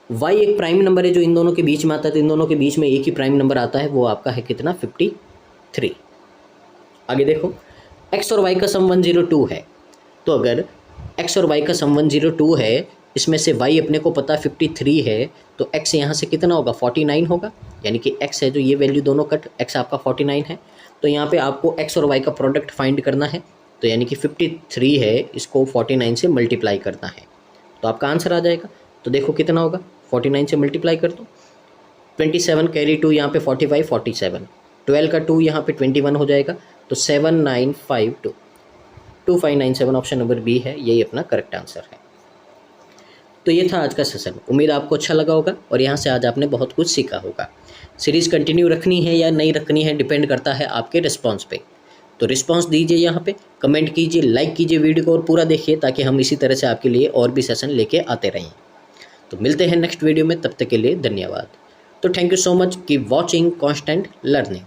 [SPEAKER 1] y एक प्राइम नंबर है जो इन दोनों के बीच में आता है, तो इन दोनों के बीच में एक ही प्राइम नंबर आता है, वो आपका है कितना 53। आगे देखो x और y का सम 102 है, तो अगर x और y का सम 102 है, इसमें से y अपने को पता 53 है, तो x यहाँ से कितना होगा 49 होगा, यानी कि x है जो ये वैल्यू दोनों कट, x आपका 49 है। तो यहाँ पे आपको x और y का प्रोडक्ट फाइंड करना है, तो यानी कि 53 है, इसको 49 से मल्टीप्लाई करना है, तो आपका आंसर आ जाएगा। तो देखो कितना होगा, 49 से मल्टीप्लाई कर दो, 27 कैरी 2 यहाँ पे 45 47, 12 का 2 यहाँ पे 21 हो जाएगा, तो 7952 2597 ऑप्शन नंबर बी है, यही अपना करेक्ट आंसर है। तो ये था आज का सेशन, उम्मीद आपको अच्छा लगा होगा और यहाँ से आज आपने बहुत कुछ सीखा होगा। सीरीज़ कंटिन्यू रखनी है या नहीं रखनी है डिपेंड करता है आपके रिस्पॉन्स पे, तो रिस्पॉन्स दीजिए, यहाँ पे कमेंट कीजिए, लाइक कीजिए वीडियो को और पूरा देखिए, ताकि हम इसी तरह से आपके लिए और भी सेशन लेके आते रहें। तो मिलते हैं नेक्स्ट वीडियो में, तब तक के लिए धन्यवाद। तो thank you so much, keep watching constant learning.